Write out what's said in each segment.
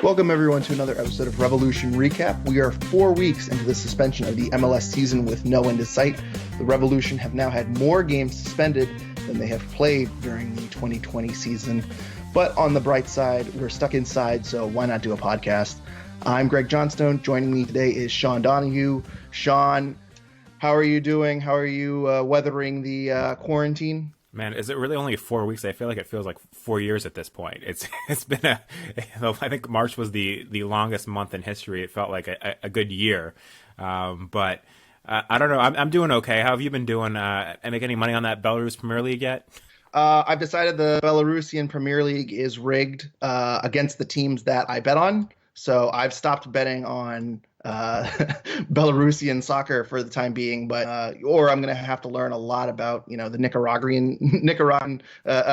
Welcome, everyone, to another episode of Revolution Recap. We are 4 weeks into the suspension of the MLS season with no end in sight. The Revolution have now had more games suspended than they have played during the 2020 season. But on the bright side, we're stuck inside, so why not do a podcast? I'm Greg Johnstone. Joining me today is Sean Donahue. Sean, how are you doing? How are you weathering the quarantine? Man, is it really only 4 weeks? I feel like it feels like 4 years at this point. It's been I think March was the longest month in history. It felt like a good year, but I don't know. I'm doing okay. How have you been doing? Make any money on that Belarus Premier League yet? I've decided the Belarusian Premier League is rigged against the teams that I bet on. So I've stopped betting on Belarusian soccer for the time being, but or I'm going to have to learn a lot about the Nicaraguan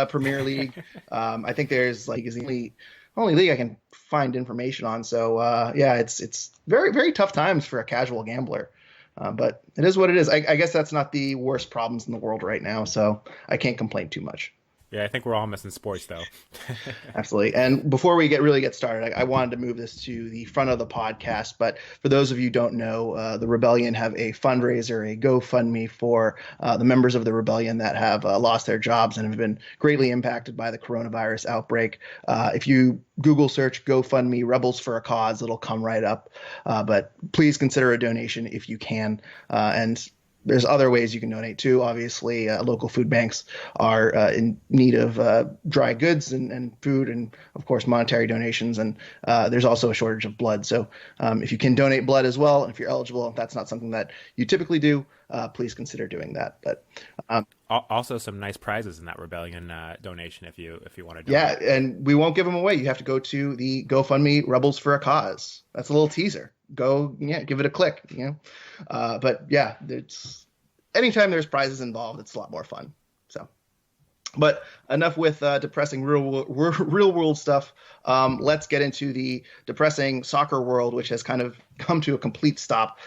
Premier League. I think there's is the only league I can find information on. So yeah, it's very, very tough times for a casual gambler. But it is what it is. I guess that's not the worst problems in the world right now, so I can't complain too much. Yeah, I think we're all missing sports, though. Absolutely. And before we get started, I wanted to move this to the front of the podcast. But for those of you who don't know, the Rebellion have a fundraiser, a GoFundMe for the members of the Rebellion that have lost their jobs and have been greatly impacted by the coronavirus outbreak. If you Google search GoFundMe Rebels for a Cause, it'll come right up. But please consider a donation if you can. And there's other ways you can donate too. Obviously, local food banks are in need of dry goods and food, and of course monetary donations. And there's also a shortage of blood. So if you can donate blood as well, if you're eligible, if that's not something that you typically do, please consider doing that. But also some nice prizes in that Rebellion donation if you want to donate. Yeah, and we won't give them away. You have to go to the GoFundMe Rebels for a Cause. That's a little teaser. Go, give it a click. But yeah, it's anytime there's prizes involved, it's a lot more fun. So, but enough with depressing real world stuff. Let's get into the depressing soccer world, which has kind of come to a complete stop.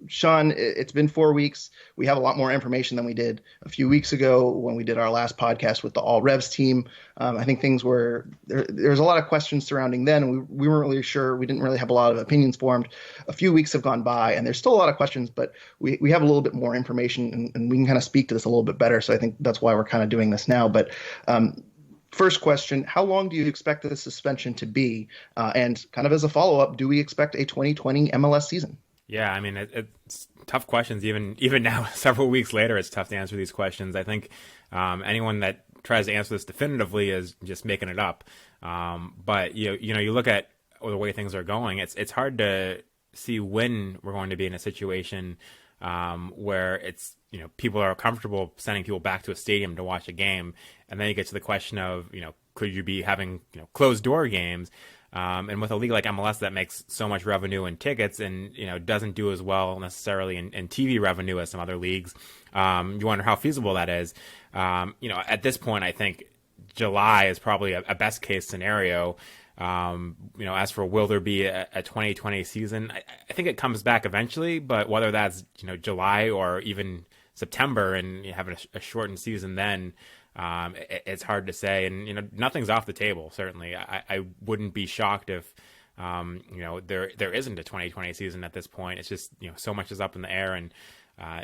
Sean, it's been 4 weeks. We have a lot more information than we did a few weeks ago when we did our last podcast with the All Revs team. I think things were there's a lot of questions surrounding then, and we weren't really sure. We didn't really have a lot of opinions formed. A few weeks have gone by, and there's still a lot of questions, but we have a little bit more information, and we can kind of speak to this a little bit better. So I think that's why we're kind of doing this now. But first question, how long do you expect the suspension to be? And kind of as a follow-up, do we expect a 2020 MLS season? Yeah, I mean, it's tough questions. Even now, several weeks later, it's tough to answer these questions. I think anyone that tries to answer this definitively is just making it up. But you look at the way things are going. It's hard to see when we're going to be in a situation where it's people are comfortable sending people back to a stadium to watch a game, and then you get to the question of could you be having closed door games? And with a league like MLS that makes so much revenue in tickets and doesn't do as well necessarily in TV revenue as some other leagues, you wonder how feasible that is. At this point, I think July is probably a best case scenario. As for will there be a 2020 season, I think it comes back eventually, but whether that's July or even September and you have a shortened season then. It's hard to say, and nothing's off the table. Certainly, I wouldn't be shocked if there isn't a 2020 season at this point. It's just so much is up in the air, and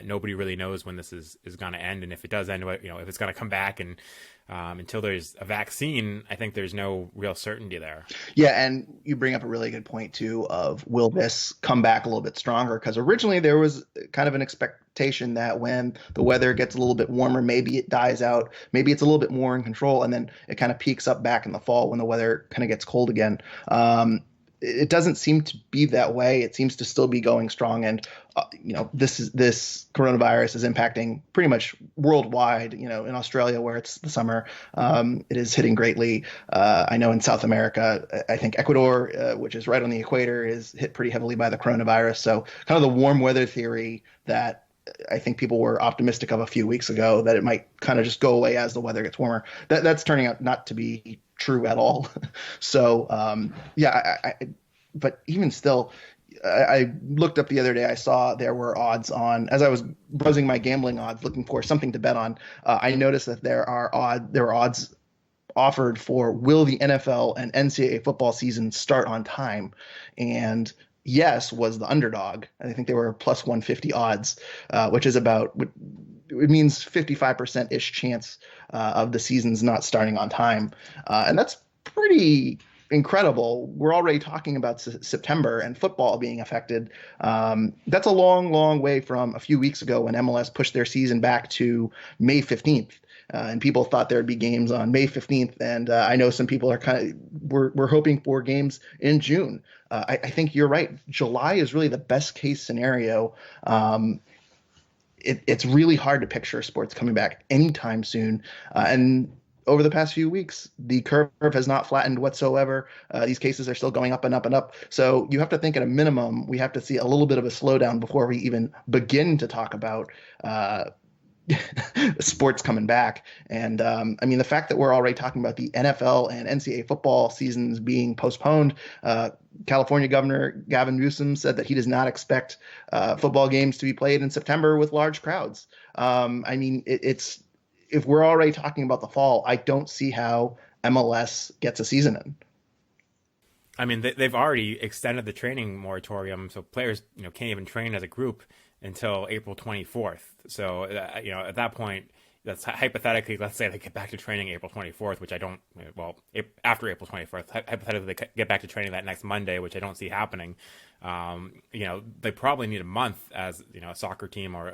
nobody really knows when this is going to end, and if it does end, if it's going to come back. And until there's a vaccine, I think there's no real certainty there. Yeah, and you bring up a really good point too of will this come back a little bit stronger? Because originally there was kind of an expectation that when the weather gets a little bit warmer, maybe it dies out, maybe it's a little bit more in control, and then it kind of peaks up back in the fall when the weather kind of gets cold again. It doesn't seem to be that way. It seems to still be going strong, and this coronavirus is impacting pretty much worldwide. In Australia where it's the summer, it is hitting greatly. I know in South America, I think Ecuador, which is right on the equator, is hit pretty heavily by the coronavirus. So kind of the warm weather theory that I think people were optimistic of a few weeks ago, that it might kind of just go away as the weather gets warmer. That's turning out not to be true at all. So but even still, I looked up the other day. I saw there were odds on, as I was browsing my gambling odds, looking for something to bet on. I noticed that there were odds offered for will the NFL and NCAA football season start on time, and yes was the underdog. I think they were plus 150 odds, which is about, it means 55% ish chance of the season's not starting on time, and that's pretty incredible. We're already talking about September and football being affected. That's a long, long way from a few weeks ago when MLS pushed their season back to May 15th. And people thought there'd be games on May 15th. And I know some people are we're hoping for games in June. I think you're right. July is really the best case scenario. It's really hard to picture sports coming back anytime soon. And over the past few weeks, the curve has not flattened whatsoever. These cases are still going up and up and up. So you have to think at a minimum, we have to see a little bit of a slowdown before we even begin to talk about sports coming back. And I mean, the fact that we're already talking about the NFL and NCAA football seasons being postponed, California Governor Gavin Newsom said that he does not expect football games to be played in September with large crowds. I mean, it's if we're already talking about the fall, I don't see how MLS gets a season in. I mean, they've already extended the training moratorium, so players, can't even train as a group until April 24th. So, at that point, that's hypothetically, let's say they get back to training April 24th, which I don't, after April 24th, hypothetically they get back to training that next Monday, which I don't see happening. They probably need a month as, a soccer team, or,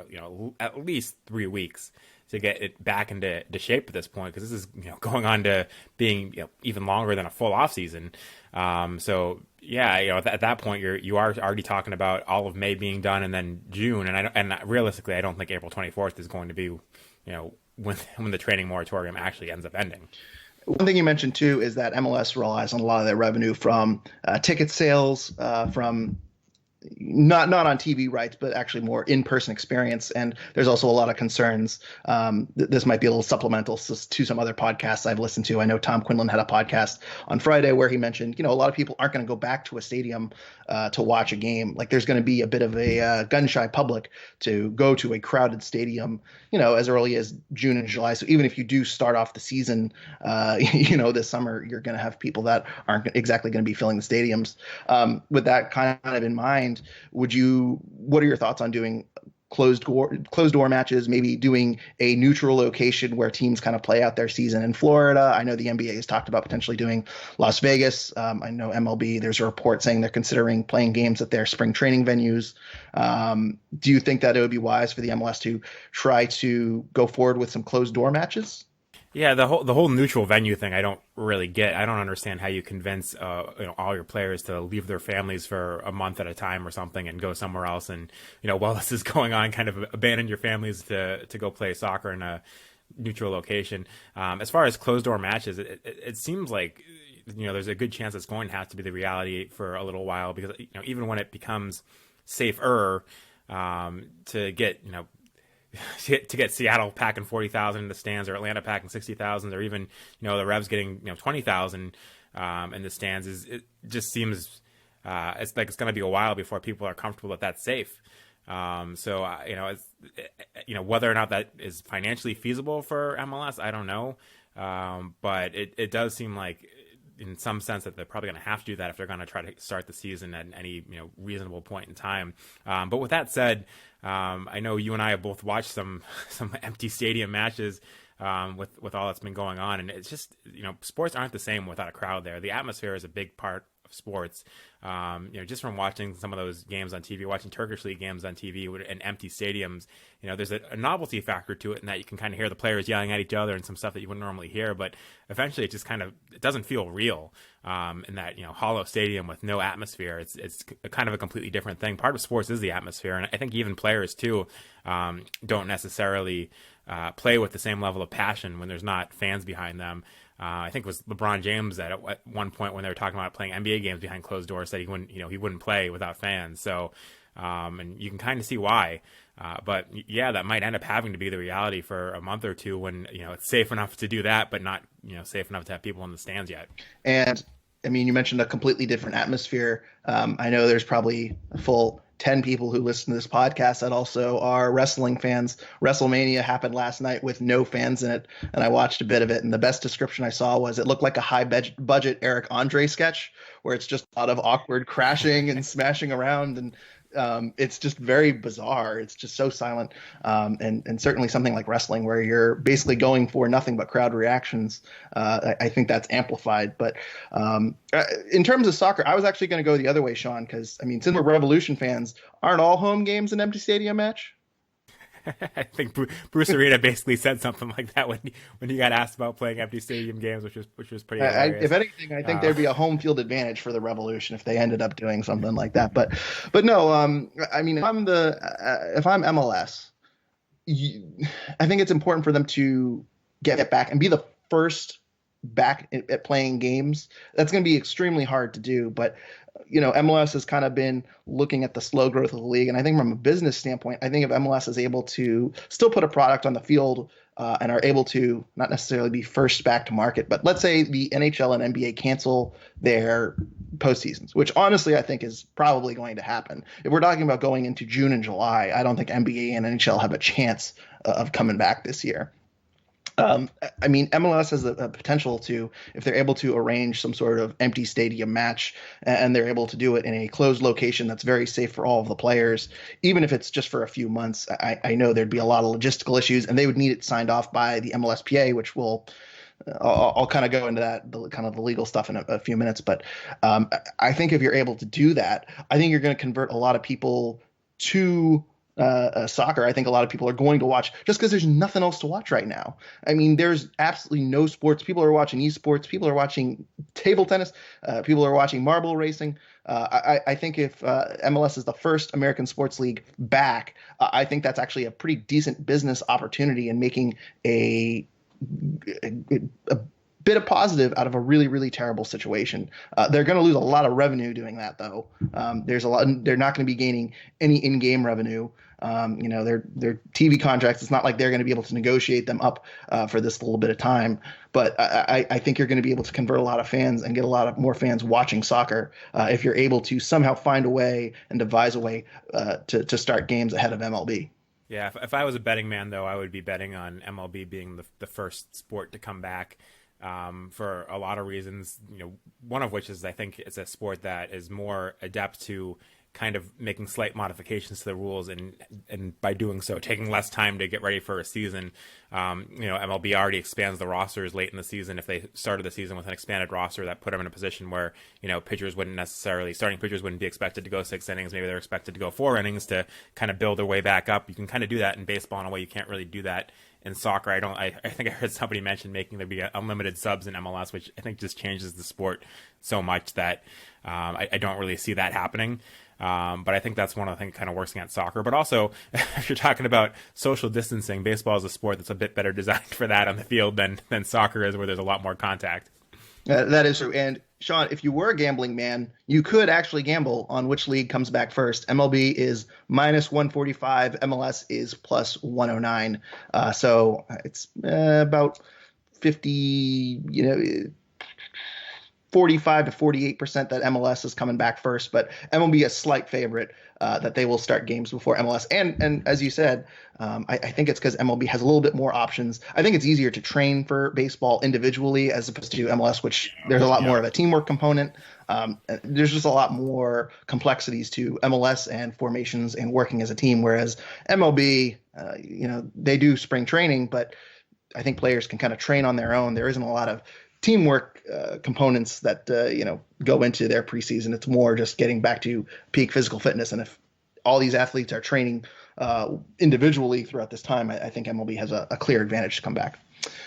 at least 3 weeks to get it back into shape at this point, because this is, going on to being, even longer than a full off season. So yeah, at that point you are already talking about all of May being done and then June. And realistically, I don't think April 24th is going to be, when the training moratorium actually ends up ending. One thing you mentioned too is that MLS relies on a lot of their revenue from ticket sales, from not on TV rights, but actually more in-person experience. And there's also a lot of concerns. This might be a little supplemental to some other podcasts I've listened to. I know Tom Quinlan had a podcast on Friday where he mentioned, a lot of people aren't going to go back to a stadium to watch a game. Like there's going to be a bit of a gun-shy public to go to a crowded stadium, as early as June and July. So even if you do start off the season, this summer, you're going to have people that aren't exactly going to be filling the stadiums. With that kind of in mind, what are your thoughts on doing closed door matches, maybe doing a neutral location where teams kind of play out their season in Florida? I know the NBA has talked about potentially doing Las Vegas. I know MLB, there's a report saying they're considering playing games at their spring training venues. Do you think that it would be wise for the MLS to try to go forward with some closed door matches? Yeah, the whole neutral venue thing, I don't really get. I don't understand how you convince all your players to leave their families for a month at a time or something and go somewhere else, and while this is going on, kind of abandon your families to go play soccer in a neutral location. As far as closed door matches, it seems like there's a good chance it's going to have to be the reality for a little while, because even when it becomes safer to get to get Seattle packing 40,000 in the stands, or Atlanta packing 60,000, or even the Revs getting 20,000 in the stands, it just seems it's like it's going to be a while before people are comfortable that that's safe. So it's, whether or not that is financially feasible for MLS, I don't know, but it does seem like, in some sense, that they're probably going to have to do that if they're going to try to start the season at any reasonable point in time. But with that said, I know you and I have both watched some empty stadium matches with all that's been going on, and it's just sports aren't the same without a crowd there. The atmosphere is a big part of sports. Just from watching some of those games on TV, watching Turkish League games on TV in empty stadiums, there's a novelty factor to it, in that you can kind of hear the players yelling at each other and some stuff that you wouldn't normally hear. But eventually, it just it doesn't feel real in that hollow stadium with no atmosphere. It's kind of a completely different thing. Part of sports is the atmosphere, and I think even players too don't necessarily play with the same level of passion when there's not fans behind them. I think it was LeBron James that at one point, when they were talking about playing NBA games behind closed doors, said he wouldn't play without fans. So, and you can kind of see why. But yeah, that might end up having to be the reality for a month or two, when it's safe enough to do that, but not safe enough to have people in the stands yet. And I mean, you mentioned a completely different atmosphere. I know there's probably a full 10 people who listen to this podcast that also are wrestling fans. WrestleMania happened last night with no fans in it, and I watched a bit of it. And the best description I saw was it looked like a budget Eric Andre sketch where it's just a lot of awkward crashing and smashing around. And it's just very bizarre. It's just so silent. And certainly something like wrestling where you're basically going for nothing but crowd reactions. I think that's amplified. But in terms of soccer, I was actually going to go the other way, Sean, because, I mean, since we're Revolution fans, aren't all home games an empty stadium match? I think Bruce Arena basically said something like that when he got asked about playing empty stadium games, which was pretty hilarious. If anything, I think there'd be a home field advantage for the Revolution if they ended up doing something like that. But no, I mean, if I'm MLS, I think it's important for them to get back and be the first back at playing games. That's going to be extremely hard to do, but MLS has kind of been looking at the slow growth of the league. And I think from a business standpoint, I think if MLS is able to still put a product on the field and are able to not necessarily be first back to market, but let's say the NHL and NBA cancel their postseasons, which honestly I think is probably going to happen. If we're talking about going into June and July, I don't think NBA and NHL have a chance of coming back this year. I mean, MLS has a potential to, if they're able to arrange some sort of empty stadium match and they're able to do it in a closed location that's very safe for all of the players, even if it's just for a few months, I know there'd be a lot of logistical issues and they would need it signed off by the MLSPA, which will I'll kind of go into that, the legal stuff in a few minutes. But I think if you're able to do that, I think you're going to convert a lot of people to soccer. I think a lot of people are going to watch just because there's nothing else to watch right now. I mean, there's absolutely no sports. People are watching esports. People are watching table tennis. People are watching marble racing. I think if MLS is the first American sports league back, I think that's actually a pretty decent business opportunity in making a bit of positive out of a really, really terrible situation. They're going to lose a lot of revenue doing that, though. They're not going to be gaining any in-game revenue. Their TV contracts, it's not like they're going to be able to negotiate them up for this little bit of time. But I think you're going to be able to convert a lot of fans and get a lot of more fans watching soccer if you're able to somehow find a way and devise a way to start games ahead of MLB. Yeah, if I was a betting man, though, I would be betting on MLB being the first sport to come back. For a lot of reasons, one of which is I think it's a sport that is more adept to kind of making slight modifications to the rules and by doing so taking less time to get ready for a season. MLB already expands the rosters late in the season. If they started the season with an expanded roster, that put them in a position where starting pitchers wouldn't be expected to go 6 innings. Maybe they're expected to go 4 innings to kind of build their way back up. You can kind of do that in baseball in a way you can't really do that in soccer. I think I heard somebody mention making there be unlimited subs in MLS, which I think just changes the sport so much that I don't really see that happening. But I think that's one of the things kind of works against soccer. But also, if you're talking about social distancing, baseball is a sport that's a bit better designed for that on the field than soccer is, where there's a lot more contact. That is true. And Sean, if you were a gambling man, you could actually gamble on which league comes back first. MLB is -145. MLS is +109. So it's about 45 to 48% that MLS is coming back first, but MLB a slight favorite that they will start games before MLS. And as you said, I think it's because MLB has a little bit more options. I think it's easier to train for baseball individually as opposed to MLS, which there's a lot more of a teamwork component. There's just a lot more complexities to MLS and formations and working as a team, whereas MLB, they do spring training, but I think players can kind of train on their own. There isn't a lot of teamwork components that go into their preseason. It's more just getting back to peak physical fitness. And if all these athletes are training individually throughout this time, I think MLB has a clear advantage to come back.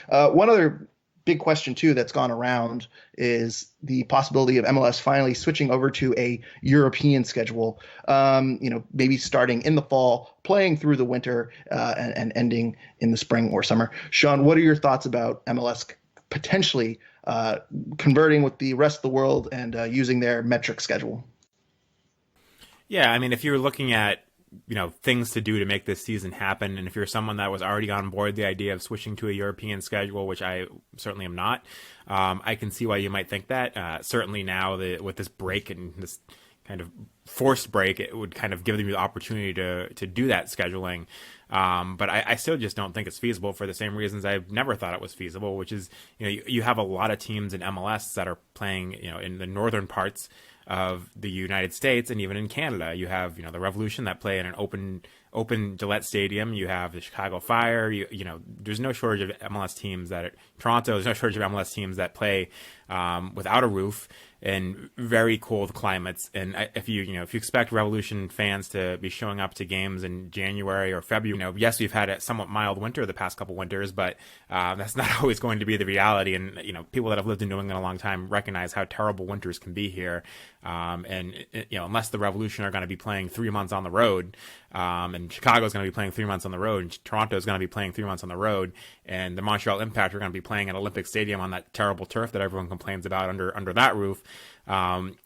One other big question too that's gone around is the possibility of MLS finally switching over to a European schedule. Maybe starting in the fall, playing through the winter, and ending in the spring or summer. Sean, what are your thoughts about MLS potentially converting with the rest of the world and using their metric schedule? Yeah, I mean, if you're looking at things to do to make this season happen, and if you're someone that was already on board the idea of switching to a European schedule, which I certainly am not, I can see why you might think that. Certainly now with this break and this kind of forced break, it would kind of give them the opportunity to do that scheduling. But I still just don't think it's feasible for the same reasons I've never thought it was feasible, which is, you have a lot of teams in MLS that are playing, in the northern parts of the United States, and even in Canada. You have, the Revolution that play in an open Gillette Stadium. You have the Chicago Fire. There's no shortage of MLS teams Toronto. There's no shortage of MLS teams that play without a roof in very cold climates. And if you expect Revolution fans to be showing up to games in January or February, yes, we've had a somewhat mild winter the past couple winters, but that's not always going to be the reality. And people that have lived in New England a long time recognize how terrible winters can be here. And unless the Revolution are going to be playing 3 months on the road, and Chicago is going to be playing 3 months on the road, and Toronto is going to be playing 3 months on the road, and the Montreal Impact are going to be playing at Olympic Stadium on that terrible turf that everyone complains about under that roof, and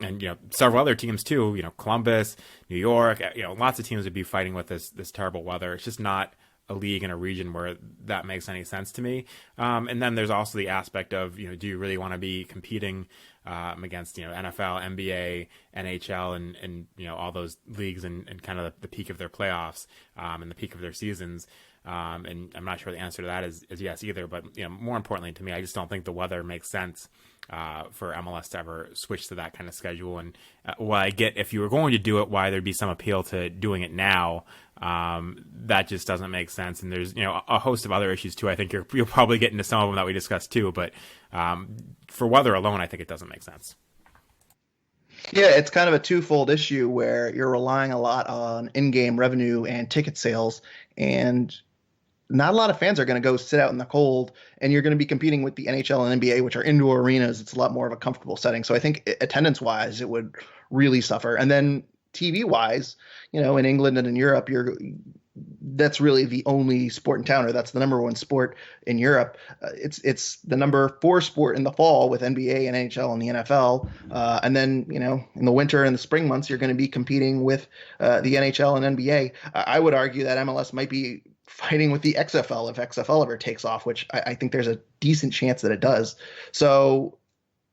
several other teams too, Columbus, New York, lots of teams would be fighting with this terrible weather. It's just not a league in a region where that makes any sense to me. And then there's also the aspect of, do you really want to be competing against, NFL, NBA, NHL, and all those leagues and kind of the peak of their playoffs and the peak of their seasons. And I'm not sure the answer to that is yes either. But more importantly to me, I just don't think the weather makes sense for MLS to ever switch to that kind of schedule. And while I get if you were going to do it, why there'd be some appeal to doing it now, that just doesn't make sense. And there's a host of other issues too. I think you'll probably get into some of them that we discussed too. But for weather alone, I think it doesn't make sense. Yeah, it's kind of a twofold issue where you're relying a lot on in-game revenue and ticket sales, and not a lot of fans are going to go sit out in the cold, and you're going to be competing with the NHL and NBA, which are indoor arenas. It's a lot more of a comfortable setting. So I think attendance-wise, it would really suffer. And then TV-wise, in England and in Europe, that's really the only sport in town, or that's the number one sport in Europe. It's the number 4 sport in the fall with NBA and NHL and the NFL. And then, in the winter and the spring months, you're going to be competing with the NHL and NBA. I would argue that MLS might be fighting with the XFL if XFL ever takes off, which I think there's a decent chance that it does. So,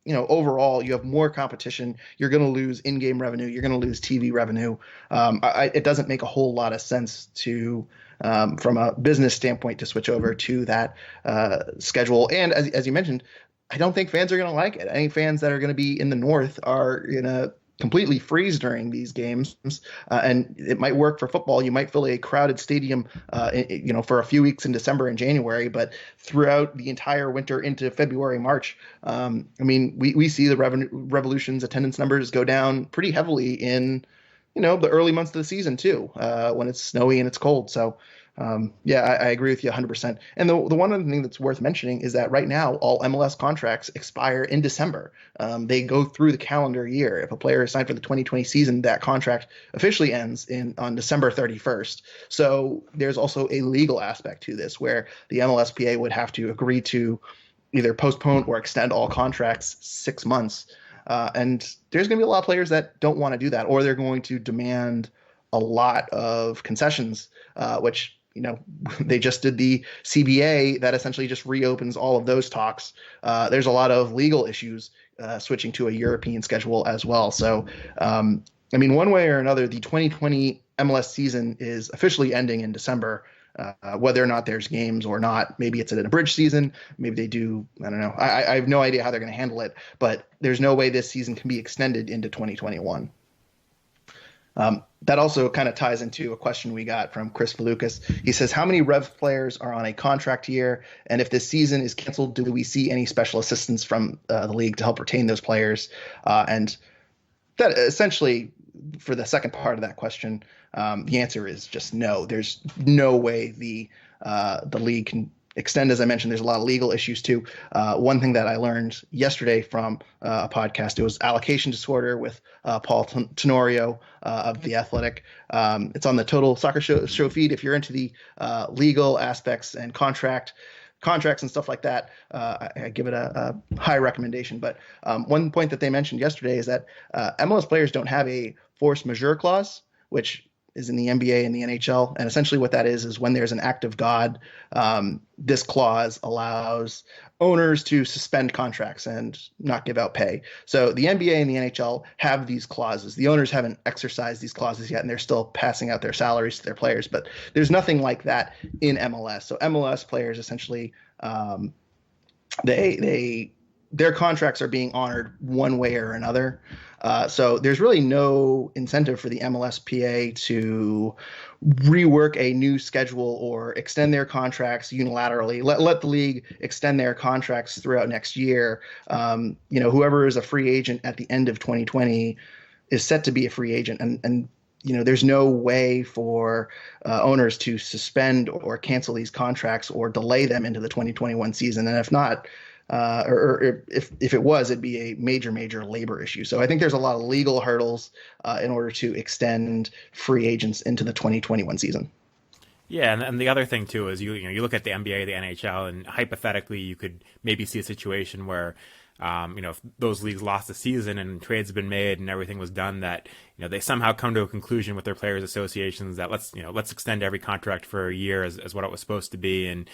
overall, you have more competition. You're going to lose in-game revenue. You're going to lose TV revenue. It doesn't make a whole lot of sense to, from a business standpoint, to switch over to that schedule. And as you mentioned, I don't think fans are going to like it. Any fans that are going to be in the North are going to completely freeze during these games, and it might work for football. You might fill a crowded stadium, for a few weeks in December and January, but throughout the entire winter into February, March, we see the Revolution's attendance numbers go down pretty heavily in, the early months of the season too, when it's snowy and it's cold. So, I agree with you 100%. And the one other thing that's worth mentioning is that right now, all MLS contracts expire in December. They go through the calendar year. If a player is signed for the 2020 season, that contract officially ends on December 31st. So there's also a legal aspect to this where the MLSPA would have to agree to either postpone or extend all contracts 6 months. And there's going to be a lot of players that don't want to do that, or they're going to demand a lot of concessions, which they just did the CBA that essentially just reopens all of those talks. There's a lot of legal issues switching to a European schedule as well. So, one way or another, the 2020 MLS season is officially ending in December. Whether or not there's games or not, maybe it's an abridged season. Maybe they do. I don't know. I have no idea how they're going to handle it, but there's no way this season can be extended into 2021. That also kind of ties into a question we got from Chris Valukas. He says, how many Rev players are on a contract year? And if this season is canceled, do we see any special assistance from the league to help retain those players? And that essentially, for the second part of that question, the answer is just no. There's no way the league can extend. As I mentioned, there's a lot of legal issues too. One thing that I learned yesterday from a podcast, it was allocation disorder with Paul Tenorio of The Athletic. It's on the Total Soccer show feed. If you're into the legal aspects and contracts and stuff like that, I give it a high recommendation. But one point that they mentioned yesterday is that MLS players don't have a force majeure clause, which is in the NBA and the NHL. And essentially what that is when there's an act of God, this clause allows owners to suspend contracts and not give out pay. So the NBA and the NHL have these clauses. The owners haven't exercised these clauses yet, and they're still passing out their salaries to their players. But there's nothing like that in MLS. So MLS players essentially, their contracts are being honored one way or another. So there's really no incentive for the MLSPA to rework a new schedule or extend their contracts unilaterally. Let the league extend their contracts throughout next year. Whoever is a free agent at the end of 2020 is set to be a free agent, and there's no way for owners to suspend or cancel these contracts or delay them into the 2021 season. And if not, or if it was, it'd be a major labor issue. So I think there's a lot of legal hurdles in order to extend free agents into the 2021 season. Yeah, and the other thing too is you look at the NBA, the NHL, and hypothetically you could maybe see a situation where if those leagues lost the season and trades have been made and everything was done, that they somehow come to a conclusion with their players associations that let's extend every contract for a year as what it was supposed to be, and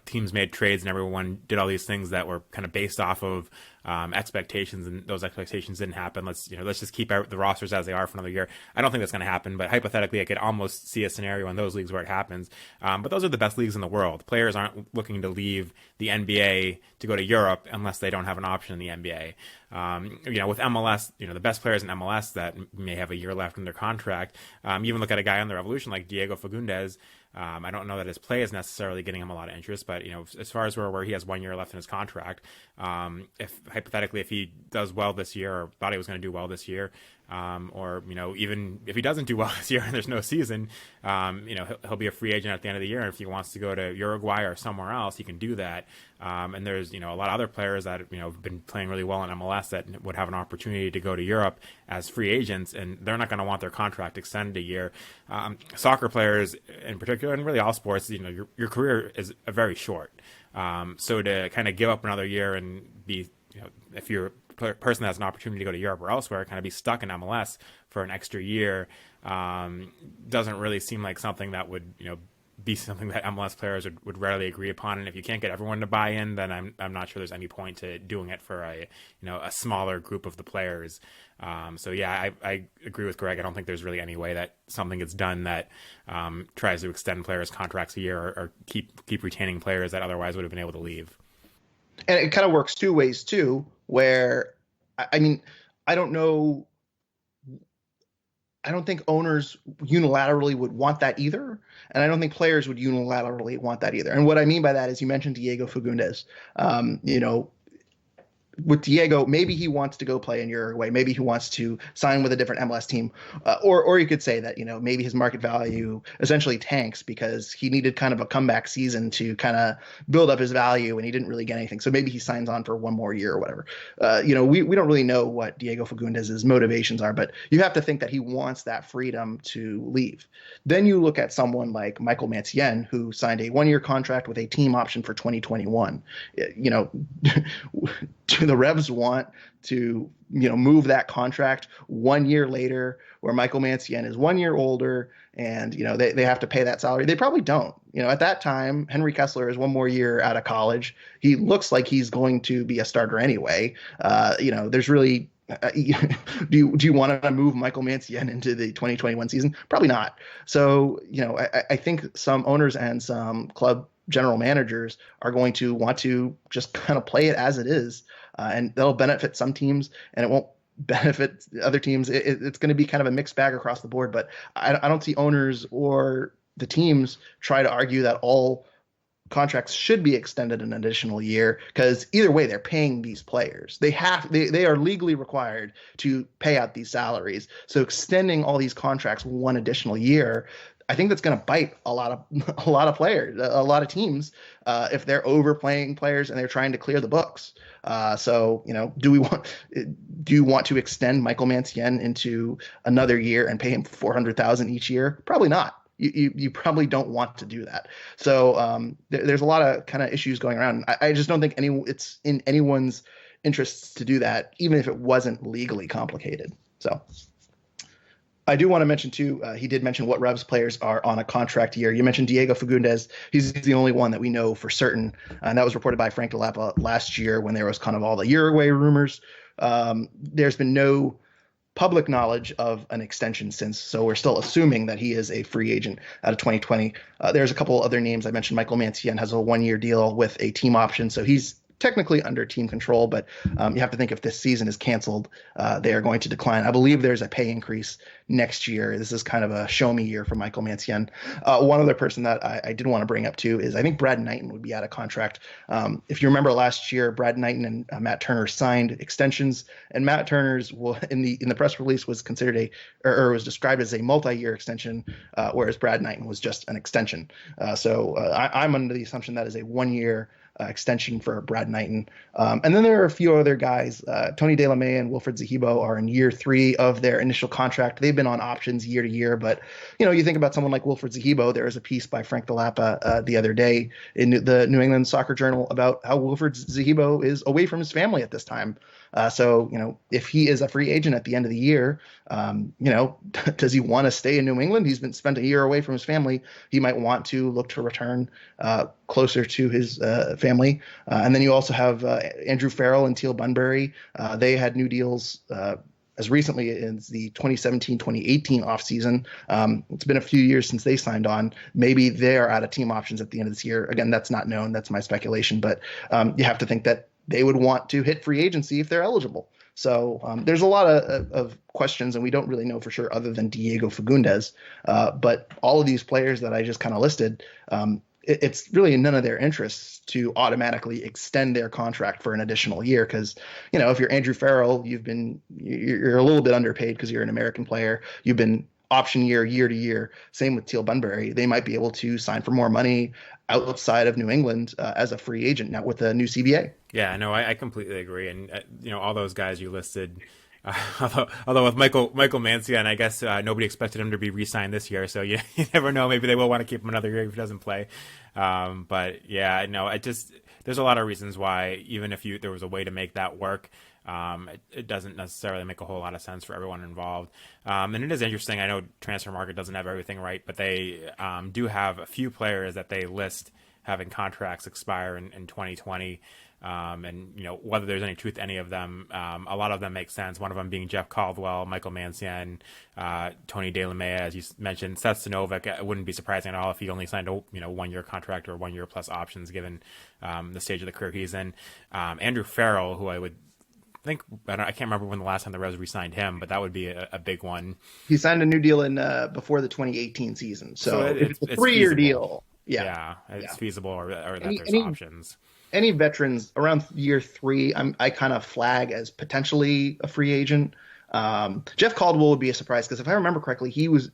teams made trades and everyone did all these things that were kind of based off of expectations, and those expectations didn't happen. Let's just keep the rosters as they are for another year. I don't think that's going to happen, but hypothetically I could almost see a scenario in those leagues where it happens. But those are the best leagues in the world. Players aren't looking to leave the NBA to go to Europe unless they don't have an option in the NBA. With MLS, the best players in MLS that may have a year left in their contract. You even look at a guy on the Revolution like Diego Fagundes. I don't know that his play is necessarily getting him a lot of interest, but as far as where he has 1 year left in his contract, if hypothetically if he does well this year, or thought he was going to do well this year, or even if he doesn't do well this year and there's no season, he'll be a free agent at the end of the year. And if he wants to go to Uruguay or somewhere else, he can do that. And there's a lot of other players that have been playing really well in MLS that would have an opportunity to go to Europe as free agents, and they're not going to want their contract extended a year. Soccer players in particular, and really all sports, your career is very short. So to kind of give up another year and be, if you're a person that has an opportunity to go to Europe or elsewhere, kind of be stuck in MLS for an extra year, doesn't really seem like something that would, be something that MLS players would readily agree upon. And if you can't get everyone to buy in, then I'm not sure there's any point to doing it for a smaller group of the players. So yeah, I agree with Greg. I don't think there's really any way that something gets done that tries to extend players' contracts a year or keep retaining players that otherwise would have been able to leave. And it kind of works two ways too, where, I don't know. I don't think owners unilaterally would want that either. And I don't think players would unilaterally want that either. And what I mean by that is, you mentioned Diego Fagundes. With Diego, maybe he wants to go play in Uruguay. Maybe he wants to sign with a different MLS team. Or you could say that, maybe his market value essentially tanks because he needed kind of a comeback season to kind of build up his value, and he didn't really get anything. So maybe he signs on for one more year or whatever. We don't really know what Diego Fagundes' motivations are, but you have to think that he wants that freedom to leave. Then you look at someone like Michael Mancienne, who signed a 1 year contract with a team option for 2021. The Revs want to, move that contract 1 year later, where Michael Mancienne is 1 year older, and, they have to pay that salary. They probably don't. At that time, Henry Kessler is 1 more year out of college. He looks like he's going to be a starter anyway. There's really, do you want to move Michael Mancienne into the 2021 season? Probably not. So, I think some owners and some club general managers are going to want to just kind of play it as it is. And that'll benefit some teams, and it won't benefit other teams. It's going to be kind of a mixed bag across the board. But I don't see owners or the teams try to argue that all contracts should be extended an additional year, because either way, they're paying these players. They are legally required to pay out these salaries. So extending all these contracts 1 additional year, I think that's going to bite a lot of players, a lot of teams, if they're overplaying players and they're trying to clear the books. So, do you want to extend Michael Mancienne into another year and pay him $400,000 each year? Probably not. You probably don't want to do that. So there's a lot of kind of issues going around. I just don't think it's in anyone's interests to do that, even if it wasn't legally complicated. So. I do want to mention too. He did mention what Revs players are on a contract year. You mentioned Diego Fagundes. He's the only one that we know for certain, and that was reported by Frank DeLappa last year when there was kind of all the Uruguay rumors. There's been no public knowledge of an extension since, so we're still assuming that he is a free agent out of 2020. There's a couple other names. I mentioned Michael Mancienne has a 1-year deal with a team option, so he's technically under team control, but you have to think if this season is canceled, they are going to decline. I believe there's a pay increase next year. This is kind of a show me year for Michael Mancienne. One other person that I did want to bring up too is I think Brad Knighton would be out of contract. If you remember last year, Brad Knighton and Matt Turner signed extensions, and Matt Turner's in the press release was considered or was described as a multi-year extension, whereas Brad Knighton was just an extension. So I'm under the assumption that is a 1-year extension for Brad Knighton. And then there are a few other guys. Tony DeLamay and Wilfred Zahibo are in year 3 of their initial contract. They've been on options year to year, but you think about someone like Wilfred Zahibo. There was a piece by Frank DeLappa the other day in the New England Soccer Journal about how Wilfred Zahibo is away from his family at this time. So if he is a free agent at the end of the year, does he want to stay in New England? He's been spent a year away from his family. He might want to look to return closer to his family. And then you also have Andrew Farrell and Teal Bunbury. They had new deals as recently as the 2017-2018 offseason. It's been a few years since they signed on. Maybe they're out of team options at the end of this year. Again, that's not known. That's my speculation. But you have to think that they would want to hit free agency if they're eligible. So there's a lot of questions, and we don't really know for sure other than Diego Fagundes. But all of these players that I just kind of listed, it's really in none of their interests to automatically extend their contract for an additional year. Because, if you're Andrew Farrell, you're a little bit underpaid because you're an American player. You've been option year to year. Same with Teal Bunbury. They might be able to sign for more money outside of New England as a free agent now with the new CBA. Yeah, no, I completely agree. And, all those guys you listed, although with Michael Mancienne, I guess nobody expected him to be re-signed this year. So you never know. Maybe they will want to keep him another year if he doesn't play. But yeah, no, there's a lot of reasons why, even if there was a way to make that work, it doesn't necessarily make a whole lot of sense for everyone involved. And it is interesting. I know Transfer Market doesn't have everything right, but they do have a few players that they list having contracts expire in 2020. And whether there's any truth to any of them, a lot of them make sense. One of them being Jeff Caldwell, Michael Mancienne, Tony DeLamay, as you mentioned, Seth Sinovic. It wouldn't be surprising at all if he only signed a 1-year contract or 1-year plus options given the stage of the career he's in. Andrew Farrell, who I can't remember when the last time the Revs re-signed him, but that would be a big one. He signed a new deal before the 2018 season, so it's a 3-year deal. Yeah, it's feasible, or that there's options. Any veterans around year 3, I kind of flag as potentially a free agent. Jeff Caldwell would be a surprise because if I remember correctly, he was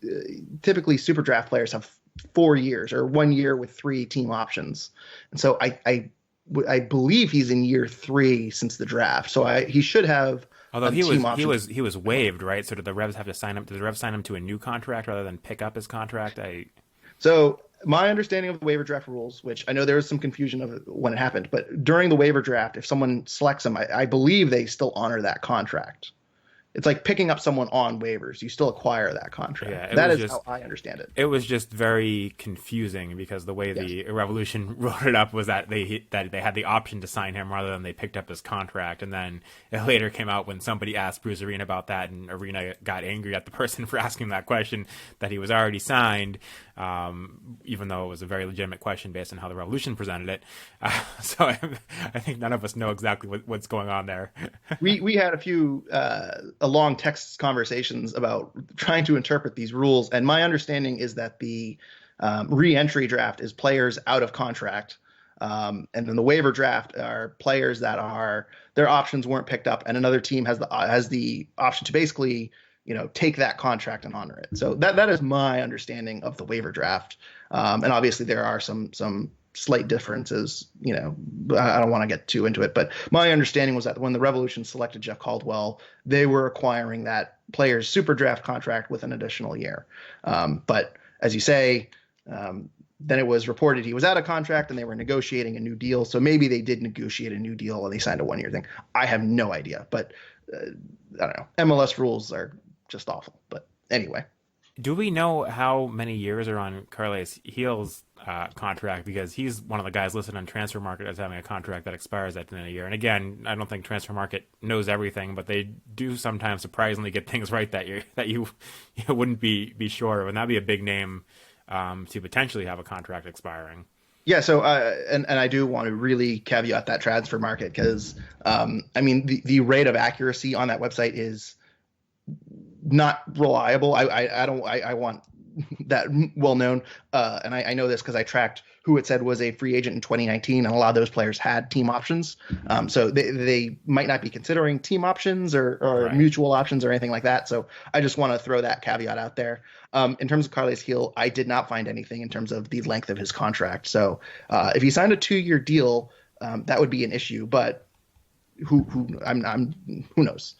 typically super draft players have 4 years or 1 year with 3 team options, and so I believe he's in year 3 since the draft. So he should have. Although he was waived, right? So did the Revs have to sign him? Did the Revs sign him to a new contract rather than pick up his contract? So my understanding of the waiver draft rules, which I know there was some confusion of when it happened, but during the waiver draft, if someone selects him, I believe they still honor that contract. It's like picking up someone on waivers. You still acquire that contract. Yeah, that is how I understand it. It was just very confusing because the way the Revolution wrote it up was that they had the option to sign him rather than they picked up his contract. And then it later came out when somebody asked Bruce Arena about that, and Arena got angry at the person for asking that question, that he was already signed, even though it was a very legitimate question based on how the Revolution presented it. So I think none of us know exactly what's going on there. We had a long text conversations about trying to interpret these rules, and my understanding is that the re-entry draft is players out of contract, and then the waiver draft are players that their options weren't picked up, and another team has the option to basically take that contract and honor it. So that is my understanding of the waiver draft, and obviously there are some slight differences. I don't want to get too into it, but my understanding was that when the Revolution selected Jeff Caldwell, they were acquiring that player's super draft contract with an additional year. But as you say, then it was reported he was out of contract and they were negotiating a new deal. So maybe they did negotiate a new deal and they signed a 1-year thing. I have no idea, but I don't know. MLS rules are just awful, but anyway. Do we know how many years are on Carles Heel's contract? Because he's one of the guys listed on Transfer Market as having a contract that expires at the end of the year. And again, I don't think Transfer Market knows everything, but they do sometimes surprisingly get things right that you wouldn't be sure of. And that'd be a big name to potentially have a contract expiring. Yeah, so and I do want to really caveat that Transfer Market because I mean the rate of accuracy on that website is not reliable. I want that well known, and I know this because I tracked who it said was a free agent in 2019, and a lot of those players had team options. So they might not be considering team options or Right. mutual options or anything like that. So I just want to throw that caveat out there. In terms of Carles Heel, I did not find anything in terms of the length of his contract. So if he signed a 2-year deal, that would be an issue. But who knows?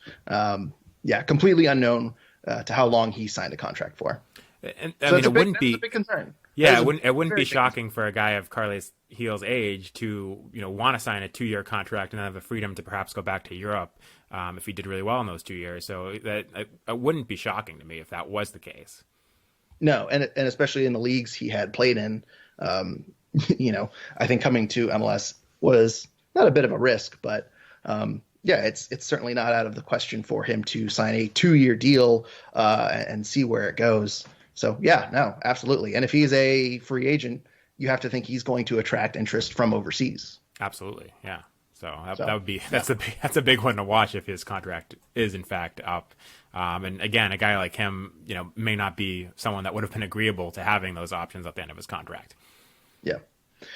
Yeah, completely unknown to how long he signed a contract for. And So I mean, it wouldn't that's be a big concern. Yeah, That is it wouldn't very be big shocking for a guy of Carles Heel's age to want to sign a 2-year contract and have the freedom to perhaps go back to Europe if he did really well in those 2 years. So that it wouldn't be shocking to me if that was the case. No, and especially in the leagues he had played in, I think coming to MLS was not a bit of a risk, but yeah, it's certainly not out of the question for him to sign a 2-year deal and see where it goes. So yeah, no, absolutely. And if he's a free agent, you have to think he's going to attract interest from overseas. Absolutely, yeah. So that would be that's a big one to watch if his contract is in fact up. And again, a guy like him, may not be someone that would have been agreeable to having those options at the end of his contract. Yeah,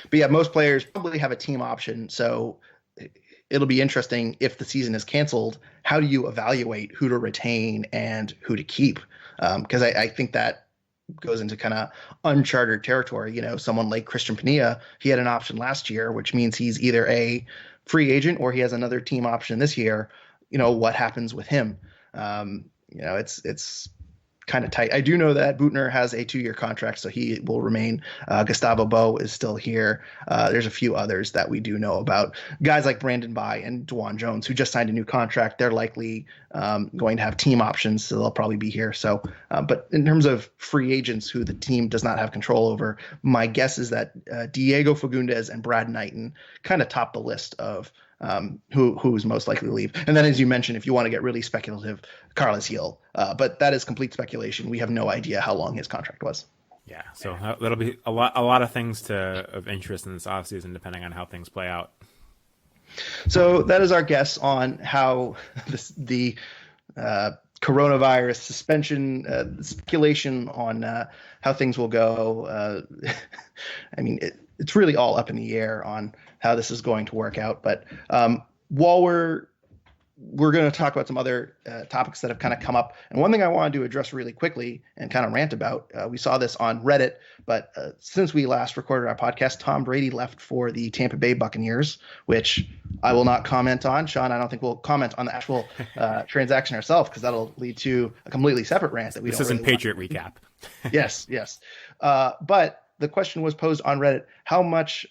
but yeah, most players probably have a team option, so it'll be interesting if the season is canceled. How do you evaluate who to retain and who to keep? Because I think that goes into kind of uncharted territory. Someone like Christian Pania, he had an option last year, which means he's either a free agent or he has another team option this year. What happens with him? It's kind of tight. I do know that Butner has a 2-year contract, so he will remain. Gustavo Bo is still here. There's a few others that we do know about. Guys like Brandon Bai and DeJuan Jones, who just signed a new contract, they're likely going to have team options, so they'll probably be here. So, but in terms of free agents who the team does not have control over, my guess is that Diego Fagundes and Brad Knighton kind of top the list of who's most likely to leave. And then, as you mentioned, if you want to get really speculative, Carles Heel. But that is complete speculation. We have no idea how long his contract was. Yeah, so that'll be a lot of things of interest in this offseason, depending on how things play out. So that is our guess on how the coronavirus suspension, speculation on how things will go. I mean, it's really all up in the air on how this is going to work out. But while we're going to talk about some other topics that have kind of come up. And one thing I wanted to address really quickly and kind of rant about, we saw this on Reddit, but since we last recorded our podcast, Tom Brady left for the Tampa Bay Buccaneers, which I will not comment on. Sean, I don't think we'll comment on the actual transaction ourselves because that'll lead to a completely separate rant that we this don't isn't really Patriot recap. Yes. But the question was posed on Reddit, how much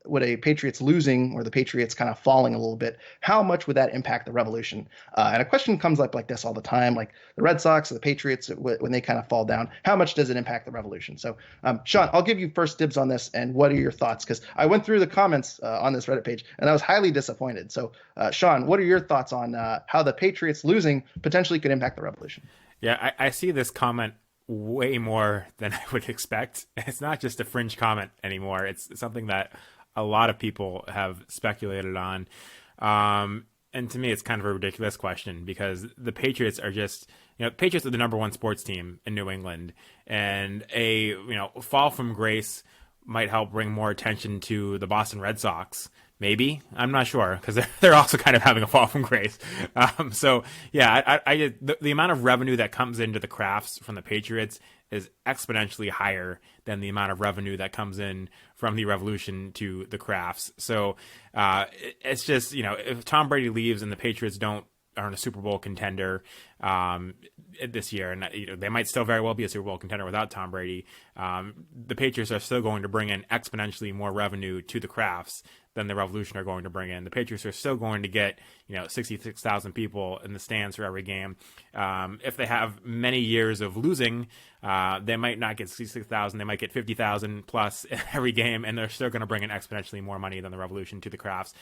would a Patriots losing or the Patriots kind of falling a little bit, how much would that impact the Revolution? And a question comes up like this all the time, like the Red Sox or the Patriots, when they kind of fall down, how much does it impact the Revolution? So, Sean, I'll give you first dibs on this. And what are your thoughts? Because I went through the comments on this Reddit page and I was highly disappointed. So, Sean, what are your thoughts on how the Patriots losing potentially could impact the Revolution? Yeah, I see this comment way more than I would expect. It's not just a fringe comment anymore. It's something that a lot of people have speculated on. And to me, it's kind of a ridiculous question because the Patriots are just, Patriots are the number one sports team in New England, and a, fall from grace might help bring more attention to the Boston Red Sox. Maybe, I'm not sure, because they're also kind of having a fall from grace. So yeah, the amount of revenue that comes into the Crafts from the Patriots is exponentially higher than the amount of revenue that comes in from the Revolution to the Crafts. So it's just, if Tom Brady leaves and the Patriots don't aren't a Super Bowl contender this year, and they might still very well be a Super Bowl contender without Tom Brady. The Patriots are still going to bring in exponentially more revenue to the Crafts than the Revolution are going to bring in. The Patriots are still going to get 66,000 people in the stands for every game. If they have many years of losing, they might not get 66,000. They might get 50,000 plus every game, and they're still going to bring in exponentially more money than the Revolution to the Crafts.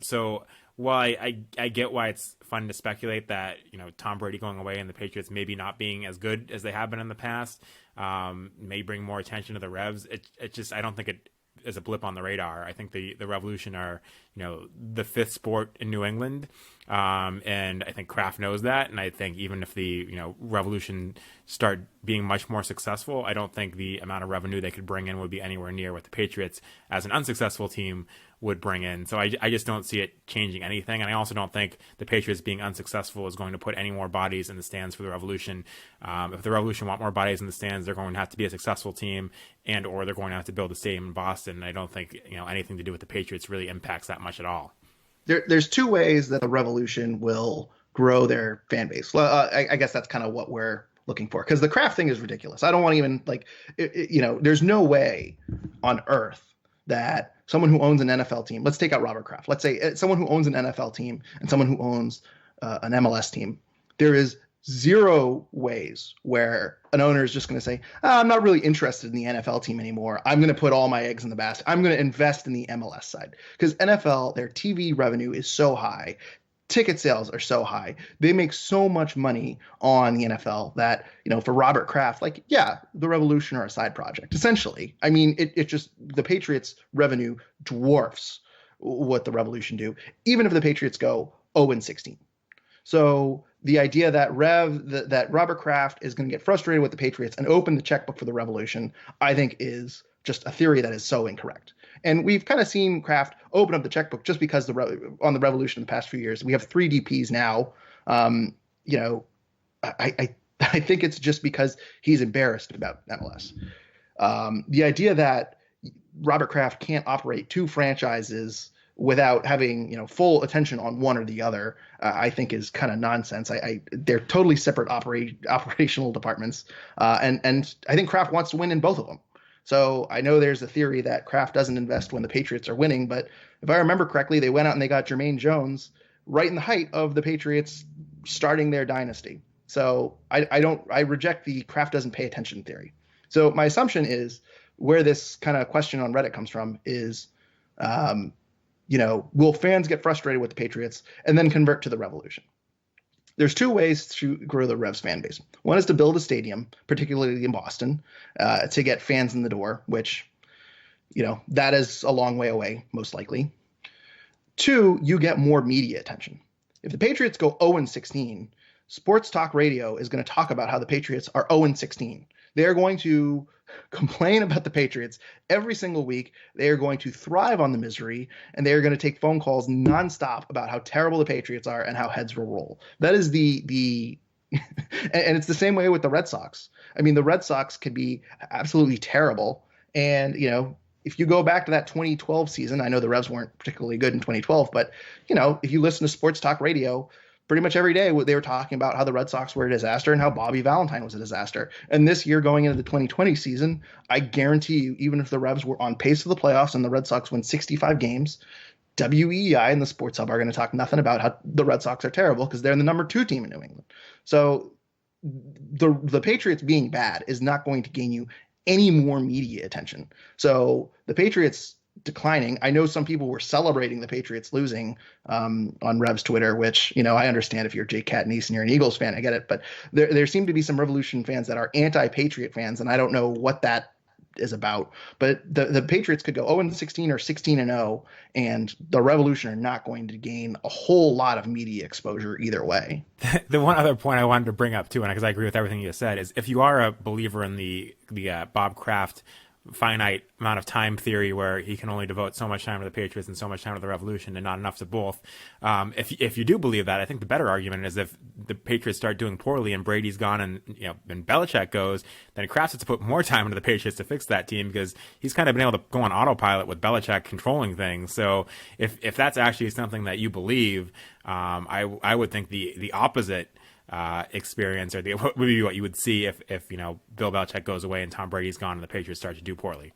So while I get why it's fun to speculate that Tom Brady going away and the Patriots maybe not being as good as they have been in the past may bring more attention to the Revs, it just, I don't think it is a blip on the radar. I think the Revolution are the fifth sport in New England, and I think Kraft knows that. And I think even if the Revolution start being much more successful, I don't think the amount of revenue they could bring in would be anywhere near what the Patriots as an unsuccessful team would bring in. So I just don't see it changing anything. And I also don't think the Patriots being unsuccessful is going to put any more bodies in the stands for the Revolution. If the Revolution want more bodies in the stands, they're going to have to be a successful team, and or they're going to have to build a stadium in Boston. And I don't think anything to do with the Patriots really impacts that much at all. There's two ways that the Revolution will grow their fan base. Well, I guess that's kind of what we're looking for, because the Kraft thing is ridiculous. I don't want to even there's no way on earth that someone who owns an NFL team, let's take out Robert Kraft, let's say someone who owns an NFL team and someone who owns an MLS team, there is zero ways where an owner is just going to say, I'm not really interested in the NFL team anymore. I'm going to put all my eggs in the basket. I'm going to invest in the MLS side, because NFL, their TV revenue is so high. Ticket sales are so high. They make so much money on the NFL that, for Robert Kraft, the Revolution are a side project, essentially. I mean, it just, the Patriots revenue dwarfs what the Revolution do, even if the Patriots go 0-16. So the idea that Robert Kraft is going to get frustrated with the Patriots and open the checkbook for the Revolution, I think is just a theory that is so incorrect. And we've kind of seen Kraft open up the checkbook just because on the Revolution in the past few years, we have 3 DPs now. I think it's just because he's embarrassed about MLS. The idea that Robert Kraft can't operate 2 franchises without having full attention on one or the other, I think is kind of nonsense. They're totally separate operational departments, and I think Kraft wants to win in both of them. So I know there's a theory that Kraft doesn't invest when the Patriots are winning, but if I remember correctly, they went out and they got Jermaine Jones right in the height of the Patriots starting their dynasty. So I reject the Kraft doesn't pay attention theory. So my assumption is, where this kind of question on Reddit comes from is, will fans get frustrated with the Patriots and then convert to the Revolution? There's 2 ways to grow the Revs fan base. One is to build a stadium, particularly in Boston, to get fans in the door, which, that is a long way away, most likely. 2, you get more media attention. If the Patriots go 0-16, sports talk radio is going to talk about how the Patriots are 0-16. They're going to complain about the Patriots every single week. They are going to thrive on the misery, and they are going to take phone calls nonstop about how terrible the Patriots are and how heads will roll. That is the and it's the same way with the Red Sox. I mean, the Red Sox could be absolutely terrible, and if you go back to that 2012 season, I know the Revs weren't particularly good in 2012, but if you listen to sports talk radio, pretty much every day they were talking about how the Red Sox were a disaster and how Bobby Valentine was a disaster. And this year, going into the 2020 season, I guarantee you, even if the Revs were on pace for the playoffs and the Red Sox win 65 games, WEEI and the Sports Hub are going to talk nothing about how the Red Sox are terrible, because they're the number 2 team in New England. So the Patriots being bad is not going to gain you any more media attention. So the Patriots declining. I know some people were celebrating the Patriots losing on Revs Twitter, which, I understand if you're Jake Katniss and you're an Eagles fan, I get it. But there seem to be some Revolution fans that are anti-Patriot fans, and I don't know what that is about. But the Patriots could go 0-16 or 16-0, and the Revolution are not going to gain a whole lot of media exposure either way. The one other point I wanted to bring up too, and because I agree with everything you said, is if you are a believer in the Bob Kraft finite amount of time theory where he can only devote so much time to the Patriots and so much time to the Revolution and not enough to both. If you do believe that, I think the better argument is if the Patriots start doing poorly and Brady's gone and Belichick goes, then Kraft has to put more time into the Patriots to fix that team because he's kind of been able to go on autopilot with Belichick controlling things. So if that's actually something that you believe, I would think the opposite experience or would be what you would see if Bill Belichick goes away and Tom Brady's gone and the Patriots start to do poorly.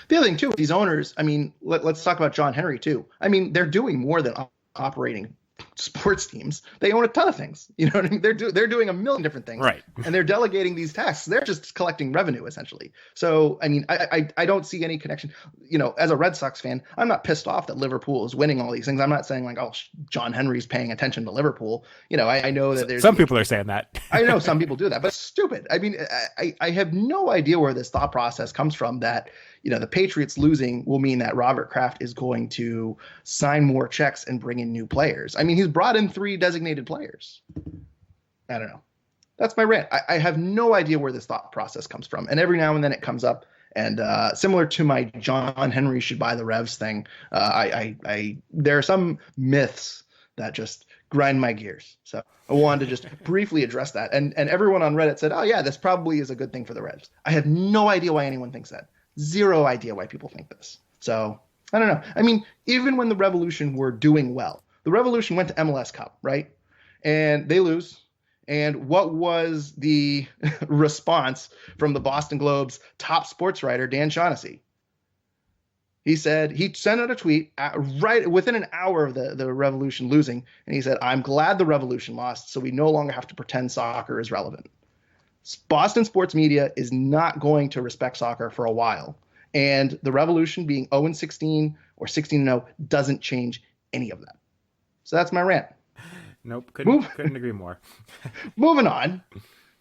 The other thing too, these owners, I mean, let's talk about John Henry too. I mean, they're doing more than operating sports teams. They own a ton of things. You know what I mean? They're doing a million different things, right? And they're delegating these tasks. They're just collecting revenue essentially. So I mean, I don't see any connection. As a Red Sox fan, I'm not pissed off that Liverpool is winning all these things. I'm not saying like, oh, John Henry's paying attention to Liverpool. I know that there's some people are saying that. I know some people do that, but it's stupid. I mean, I have no idea where this thought process comes from that the Patriots losing will mean that Robert Kraft is going to sign more checks and bring in new players. I mean, he's brought in 3 designated players. I don't know. That's my rant. I have no idea where this thought process comes from. And every now and then it comes up. And similar to my John Henry should buy the Revs thing, there are some myths that just grind my gears. So I wanted to just briefly address that. And everyone on Reddit said, oh, yeah, this probably is a good thing for the Revs. I have no idea why anyone thinks that. Zero idea why people think this. So I don't know. I mean, even when the Revolution were doing well, the Revolution went to MLS Cup, right? And they lose. And what was the response from the Boston Globe's top sports writer, Dan Shaughnessy? He said, he sent out a tweet right within an hour of the Revolution losing. And he said, I'm glad the Revolution lost, so we no longer have to pretend soccer is relevant. Boston sports media is not going to respect soccer for a while. And the Revolution being 0-16 or 16-0 doesn't change any of that. So that's my rant. Nope, couldn't agree more. Moving on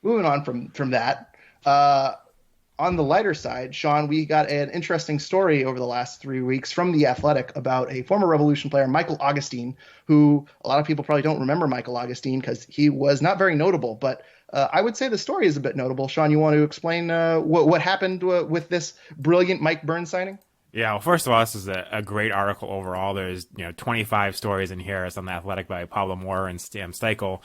from that. On the lighter side, Sean, we got an interesting story over the last 3 weeks from The Athletic about a former Revolution player, Michael Augustine, who a lot of people probably don't remember Michael Augustine because he was not very notable, but I would say the story is a bit notable. Sean, you want to explain what happened with this brilliant Mike Burns signing? Yeah, well, first of all, this is a great article overall. There's 25 stories in here. It's on The Athletic by Pablo Moore and Stam Steichel.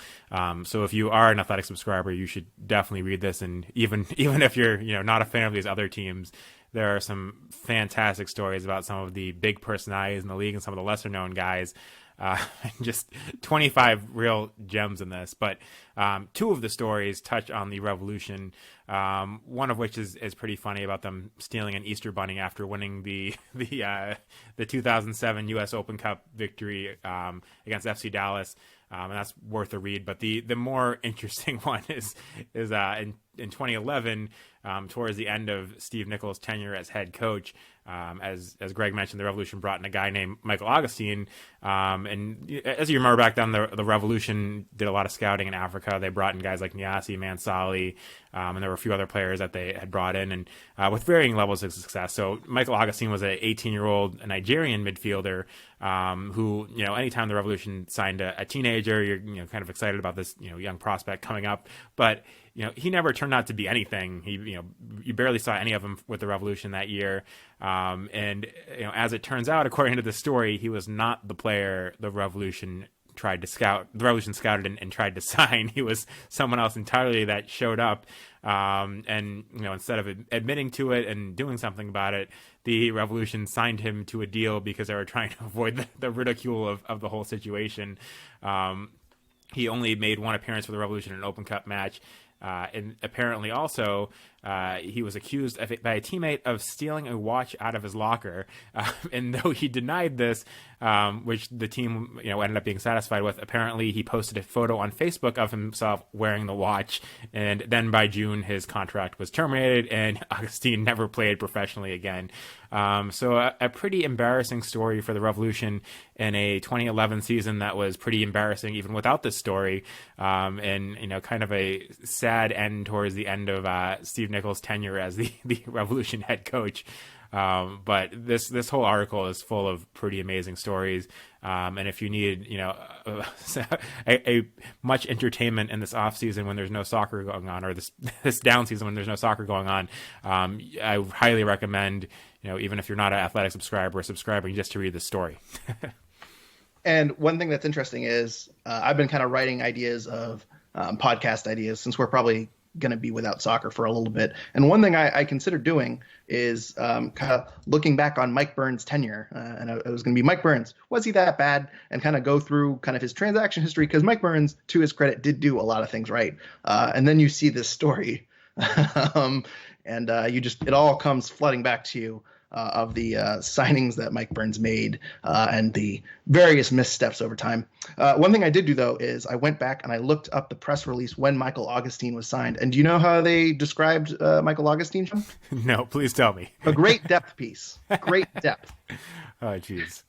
So if you are an Athletic subscriber, you should definitely read this. And even if you're not a fan of these other teams, there are some fantastic stories about some of the big personalities in the league and some of the lesser known guys. Just 25 real gems in this, but 2 of the stories touch on the Revolution. One of which is pretty funny about them stealing an Easter bunny after winning the 2007 U.S. Open Cup victory against FC Dallas, and that's worth a read. But the more interesting one is in 2011, towards the end of Steve Nichols' tenure as head coach. As Greg mentioned, the Revolution brought in a guy named Michael Augustine. And as you remember back then, the Revolution did a lot of scouting in Africa. They brought in guys like Nyasi, Mansali, and there were a few other players that they had brought in, and with varying levels of success. So Michael Augustine was an 18-year-old Nigerian midfielder who, anytime the Revolution signed a teenager, you're kind of excited about this, young prospect coming up. But he never turned out to be anything. You barely saw any of him with the Revolution that year. And as it turns out, according to the story, he was not the player the Revolution tried to scout. The Revolution scouted and tried to sign. He was someone else entirely that showed up. And instead of admitting to it and doing something about it, the Revolution signed him to a deal because they were trying to avoid the ridicule of the whole situation. He only made one appearance for the Revolution in an Open Cup match. And apparently also he was accused by a teammate of stealing a watch out of his locker. And though he denied this, which the team ended up being satisfied with, apparently he posted a photo on Facebook of himself wearing the watch. And then by June, his contract was terminated and Augustine never played professionally again. So a pretty embarrassing story for the Revolution in a 2011 season that was pretty embarrassing even without this story. And kind of a sad end towards the end of Steve Nichols' tenure as the Revolution head coach. But this whole article is full of pretty amazing stories. And if you need, a much entertainment in this off season when there's no soccer going on, or this down season when there's no soccer going on, I highly recommend, even if you're not an Athletic subscriber, subscribing just to read this story. And one thing that's interesting is I've been kind of writing ideas of podcast ideas since we're probably going to be without soccer for a little bit. And one thing I considered doing is kind of looking back on Mike Burns' tenure. And it was going to be Mike Burns. Was he that bad? And kind of go through kind of his transaction history, because Mike Burns, to his credit, did do a lot of things right. And then you see this story and it all comes flooding back to you. Of the signings that Mike Burns made and the various missteps over time. One thing I did do, though, is I went back and I looked up the press release when Michael Augustine was signed. And do you know how they described Michael Augustine, Sean? No, please tell me. A great depth piece. Great depth. Oh, jeez.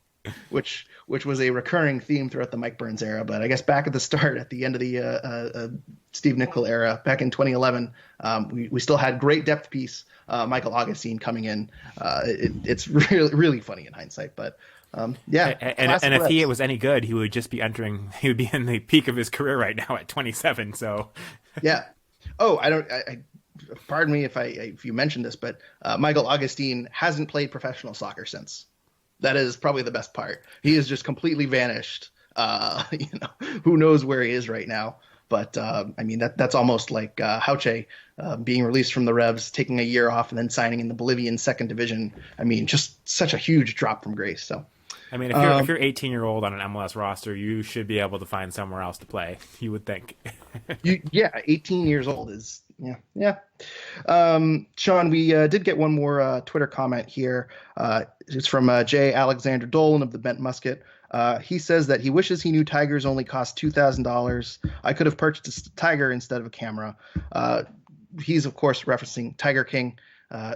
Which was a recurring theme throughout the Mike Burns era. But I guess back at the start, at the end of the Steve Nicol era, back in 2011, we still had great depth piece. Michael Augustine coming in. It's really, really funny in hindsight, but yeah. And if he was any good, he would be in the peak of his career right now at 27. So yeah. Oh, pardon me if you mentioned this, but Michael Augustine hasn't played professional soccer since. That is probably the best part. He has just completely vanished. Who knows where he is right now? But that's almost like Hauche being released from the Revs, taking a year off, and then signing in the Bolivian second division. Just such a huge drop from grace. So, if you're 18-year-old on an MLS roster, you should be able to find somewhere else to play. You would think. 18 years old is yeah. Sean, we did get one more Twitter comment here. It's from J. Alexander Dolan of the Bent Musket. He says that he wishes he knew tigers only cost $2,000. I could have purchased a tiger instead of a camera. He's, of course, referencing Tiger King.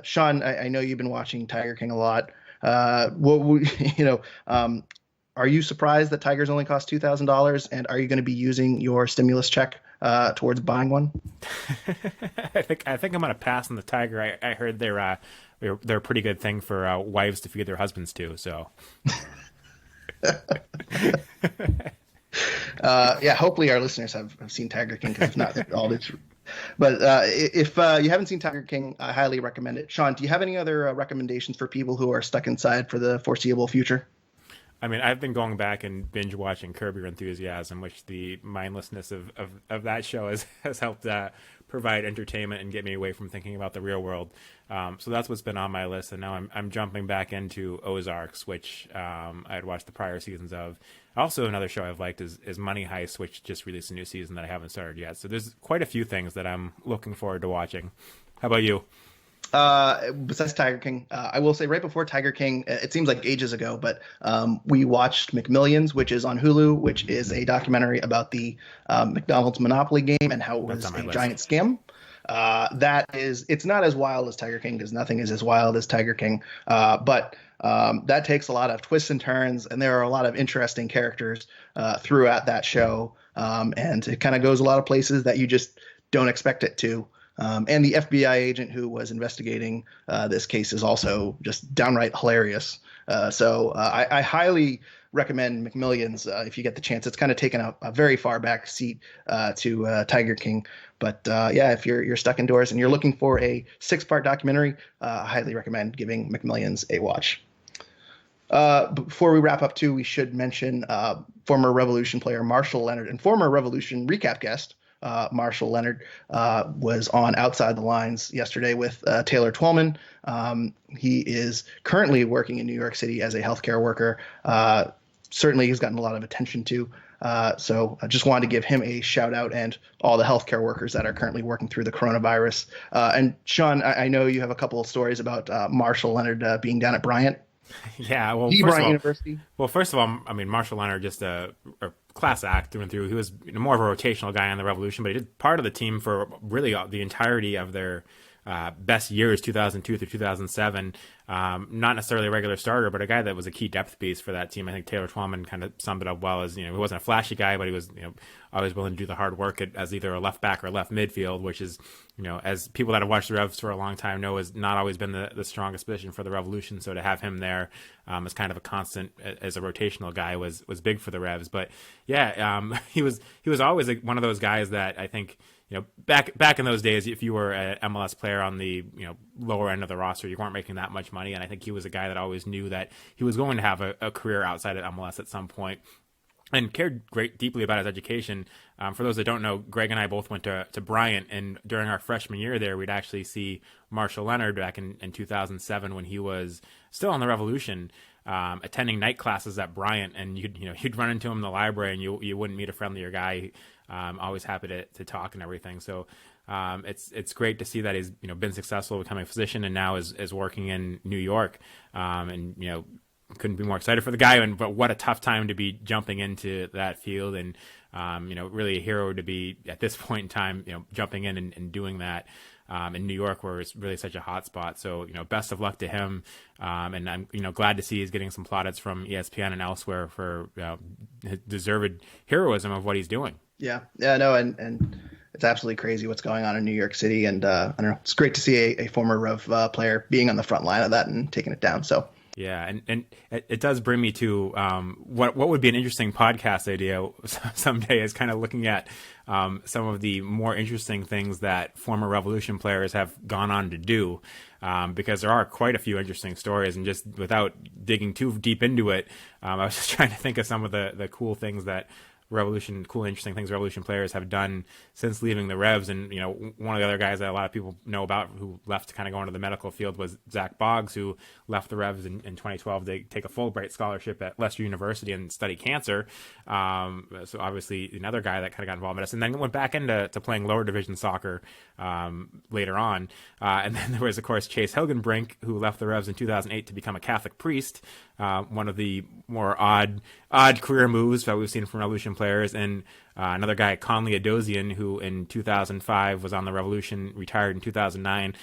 Sean, I know you've been watching Tiger King a lot. Are you surprised that tigers only cost $2,000? And are you going to be using your stimulus check towards buying one? I think I'm going to pass on the tiger. I heard they're a pretty good thing for wives to feed their husbands to. So. Hopefully our listeners have seen Tiger King, because if not, they're all this. But if you haven't seen Tiger King, I highly recommend it. Sean, do you have any other recommendations for people who are stuck inside for the foreseeable future? I've been going back and binge watching Curb Your Enthusiasm, which the mindlessness of that show has helped provide entertainment and get me away from thinking about the real world. So that's what's been on my list, and now I'm jumping back into Ozarks, which I had watched the prior seasons of. Also, another show I've liked is Money Heist, which just released a new season that I haven't started yet. So there's quite a few things that I'm looking forward to watching. How about you? Besides Tiger King, I will say right before Tiger King, it seems like ages ago, but we watched McMillions, which is on Hulu, which is a documentary about the McDonald's Monopoly game and how it was a giant scam. It's not as wild as Tiger King, because nothing is as wild as Tiger King. But that takes a lot of twists and turns, and there are a lot of interesting characters throughout that show. And it kind of goes a lot of places that you just don't expect it to. And the FBI agent who was investigating this case is also just downright hilarious. So I highly recommend McMillions if you get the chance. It's kind of taken a very far back seat to Tiger King. But if you're stuck indoors and you're looking for a 6-part documentary, I highly recommend giving McMillions a watch. Before we wrap up, too, we should mention former Revolution player Marshall Leonard and former Revolution recap guest Marshall Leonard was on Outside the Lines yesterday with Taylor Twellman. He is currently working in New York City as a healthcare worker. Certainly, he's gotten a lot of attention too. So I just wanted to give him a shout out, and all the healthcare workers that are currently working through the coronavirus. And Sean, I know you have a couple of stories about Marshall Leonard being down at Bryant. Yeah, well, University. Well, first of all, Marshall Leonard, just a class act through and through. He was more of a rotational guy on the Revolution, but he did part of the team for really the entirety of their best years, 2002 through 2007. not necessarily a regular starter, but a guy that was a key depth piece for that team. I think Taylor Twellman kind of summed it up well as, he wasn't a flashy guy, but he was, always willing to do the hard work as either a left back or left midfield, which is, as people that have watched the Revs for a long time know, has not always been the strongest position for the Revolution. So to have him there as kind of a constant, as a rotational guy was big for the Revs. But yeah, he was always one of those guys that I think, back in those days, if you were an MLS player on the lower end of the roster, you weren't making that much money, and I think he was a guy that always knew that he was going to have a career outside of MLS at some point, and cared deeply about his education. For those that don't know, Greg and I both went to Bryant, and during our freshman year there, we'd actually see Marshall Leonard back in 2007 when he was still on the Revolution, attending night classes at Bryant, and you'd run into him in the library, and you wouldn't meet a friendlier guy. Always happy to talk and everything. So it's great to see that he's been successful becoming a physician and now is working in New York. And couldn't be more excited for the guy. But what a tough time to be jumping into that field, and really a hero to be at this point in time. Jumping in and doing that. In New York, where it's really such a hot spot. So, best of luck to him. And I'm, glad to see he's getting some plaudits from ESPN and elsewhere for his deserved heroism of what he's doing. Yeah, no, and it's absolutely crazy what's going on in New York City. And I don't know, it's great to see a former Rev player being on the front line of that and taking it down. So. Yeah, and it does bring me to what would be an interesting podcast idea someday is kind of looking at some of the more interesting things that former Revolution players have gone on to do, because there are quite a few interesting stories. And just without digging too deep into it, I was just trying to think of some of the cool things that interesting things Revolution players have done since leaving the Revs. And, one of the other guys that a lot of people know about who left to kind of go into the medical field was Zach Boggs, who left the Revs in 2012 to take a Fulbright scholarship at Leicester University and study cancer. So obviously another guy that kind of got involved in this, and then went back into playing lower division soccer later on. And then there was, of course, Chase Hilgenbrink, who left the Revs in 2008 to become a Catholic priest. One of the more odd career moves that we've seen from Revolution players. And another guy, Conley Adosian, who in 2005 was on the Revolution, retired in 2009.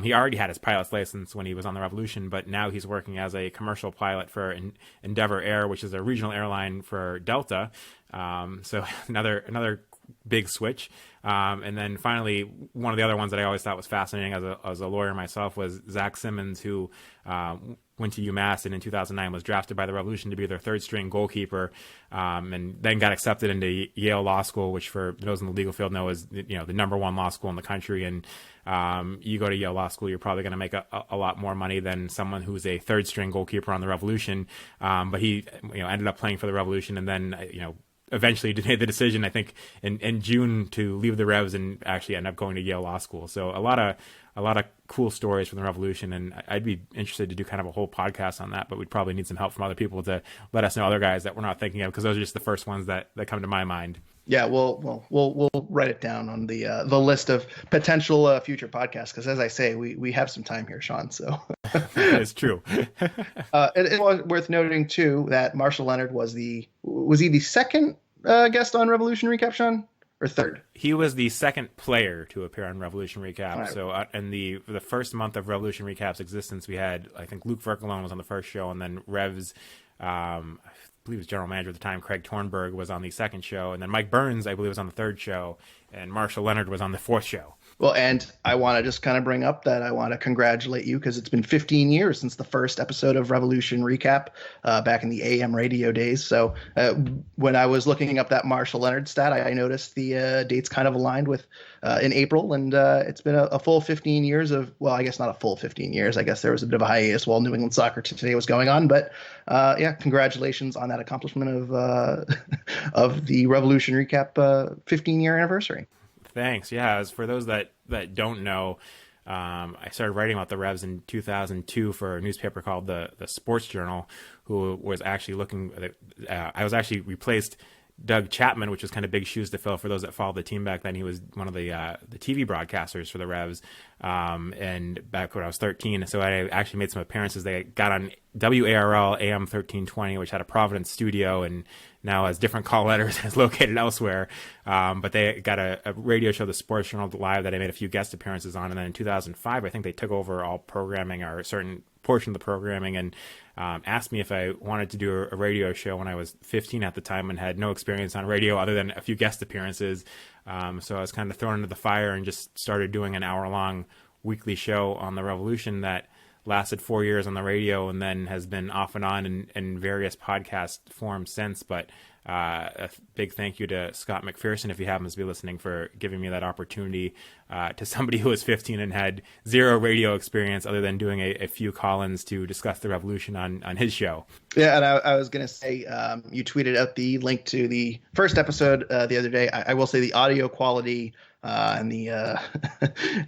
He already had his pilot's license when he was on the Revolution, but now he's working as a commercial pilot for Endeavor Air, which is a regional airline for Delta. So another big switch. And then finally, one of the other ones that I always thought was fascinating as a lawyer myself was Zach Simmons, who went to UMass and in 2009 was drafted by the Revolution to be their third string goalkeeper, and then got accepted into Yale Law School, which for those in the legal field know is the number one law school in the country. And you go to Yale Law School, you're probably going to make a lot more money than someone who's a third string goalkeeper on the Revolution. But he ended up playing for the Revolution, and then eventually made the decision, I think, in June to leave the Revs and actually end up going to Yale Law School. So a lot of cool stories from the Revolution, and I'd be interested to do kind of a whole podcast on that, but we'd probably need some help from other people to let us know other guys that we're not thinking of, because those are just the first ones that come to my mind. Yeah, we'll write it down on the list of potential future podcasts, because as I say, we have some time here, Sean. So it's true. It was worth noting too that Marshall Leonard was he the second guest on Revolution Recap, Sean, or third? He was the second player to appear on Revolution Recap. Right. So in the first month of Revolution Recap's existence, we had, I think, Luke Verkelone was on the first show, and then Revs. I believe he was general manager at the time, Craig Tornberg, was on the second show, and then Mike Burns, I believe, was on the third show, and Marshall Leonard was on the fourth show. Well, and I want to just kind of bring up that I want to congratulate you, because it's been 15 years since the first episode of Revolution Recap back in the AM radio days. So when I was looking up that Marshall Leonard stat, I noticed the dates kind of aligned with in April, and it's been a full 15 years of, well, I guess not a full 15 years. I guess there was a bit of a hiatus while New England Soccer Today was going on. But yeah, congratulations on that accomplishment of the Revolution Recap 15-year anniversary. Thanks. Yeah, as for those that don't know, I started writing about the Revs in 2002 for a newspaper called the Sports Journal, who was actually looking I was actually replaced Doug Chapman, which was kind of big shoes to fill for those that followed the team back then. He was one of the TV broadcasters for the Revs, and back when I was 13. So I actually made some appearances. They got on WARL AM 1320, which had a Providence studio and now has different call letters and is located elsewhere. But they got a radio show, the Sports Journal Live, that I made a few guest appearances on. And then in 2005, I think they took over all programming or certain portion of the programming and asked me if I wanted to do a radio show when I was 15 at the time and had no experience on radio other than a few guest appearances. So I was kind of thrown into the fire and just started doing an hour-long weekly show on the Revolution that lasted 4 years on the radio and then has been off and on in various podcast forms since. But a big thank you to Scott McPherson, if he happens to be listening, for giving me that opportunity, to somebody who was 15 and had zero radio experience other than doing a few call-ins to discuss the Revolution on his show. Yeah, and I was going to say, you tweeted out the link to the first episode the other day. I will say the audio quality and the